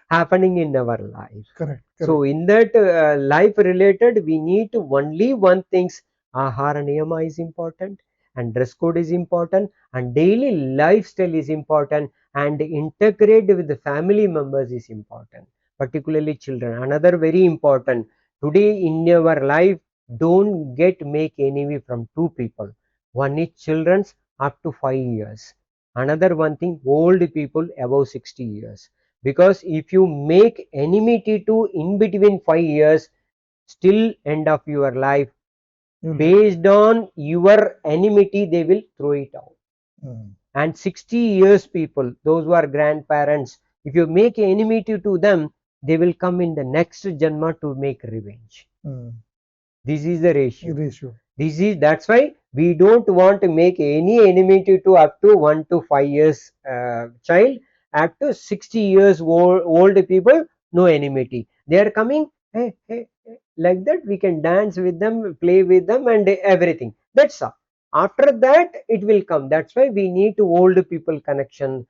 happening in our life. Correct. So in that life related, we need to only one things. Ahara niyama is important, and dress code is important, and daily lifestyle is important, and integrate with the family members is important, particularly children. Another very important. Today in your life, don't make enemy from two people. One is children's up to 5 years. Another one thing, old people above 60 years. Because if you make enmity to in between 5 years, still end of your life, based on your enmity, they will throw it out. And 60 years people, those who are grandparents, if you make enmity to them, they will come in the next janma to make revenge. This is the ratio. That's why we don't want to make any enmity to up to 1 to 5 years child. Up to 60 years old people, no enmity. They are coming, hey, like that we can dance with them, play with them, and everything. That's all. After that, it will come. That's why we need to old people connection,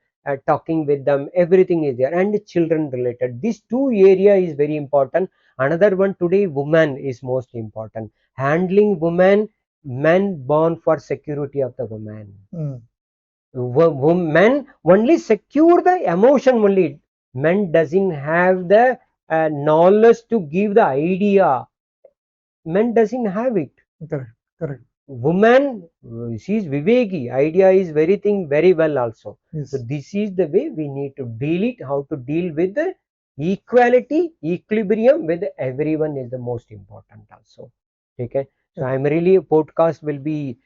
talking with them. Everything is there, and children related. These two area is very important. Another one today, woman is most important. Handling woman, men born for security of the woman. Men only secure the emotion only. Men doesn't have the knowledge to give the idea. Men doesn't have it. Correct. Woman, she is viveki. Idea is very thing very well also. Yes. So this is the way we need to deal it. How to deal with the equality, equilibrium with everyone is the most important also. Okay. So I'm really podcast will be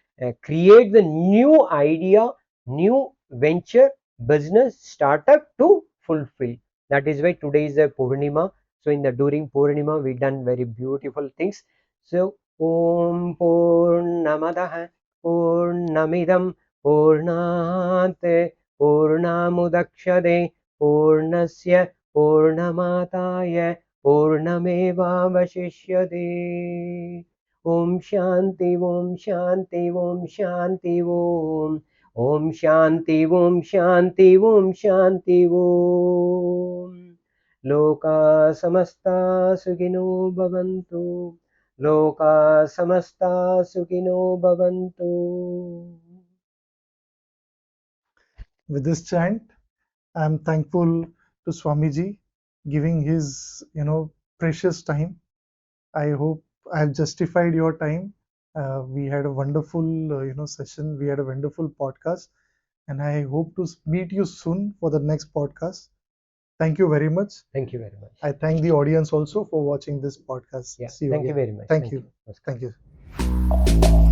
create the new idea, new venture, business startup to fulfill. That is why today is a Purnima. So during Purnima we done very beautiful things. So Om Purnamadah Purnamidam Purnat Purnamudakshade Purnasya Purnamataya Purnamevavashishyate. Om Shanti Om Shanti Om Shanti Om Om Shanti Om Shanti Om Shanti Om. Loka samasta sugino bhavantu. लोका समस्ता सुखिनो भवन्तु. With this chant, I'm thankful to Swamiji giving his, precious time. I hope I've justified your time. We had a wonderful, session. We had a wonderful podcast, and I hope to meet you soon for the next podcast. Thank you very much. Thank you very much. I thank the audience also for watching this podcast. Yeah, See you thank you again. very much. Thank you. Namaskar. Thank you.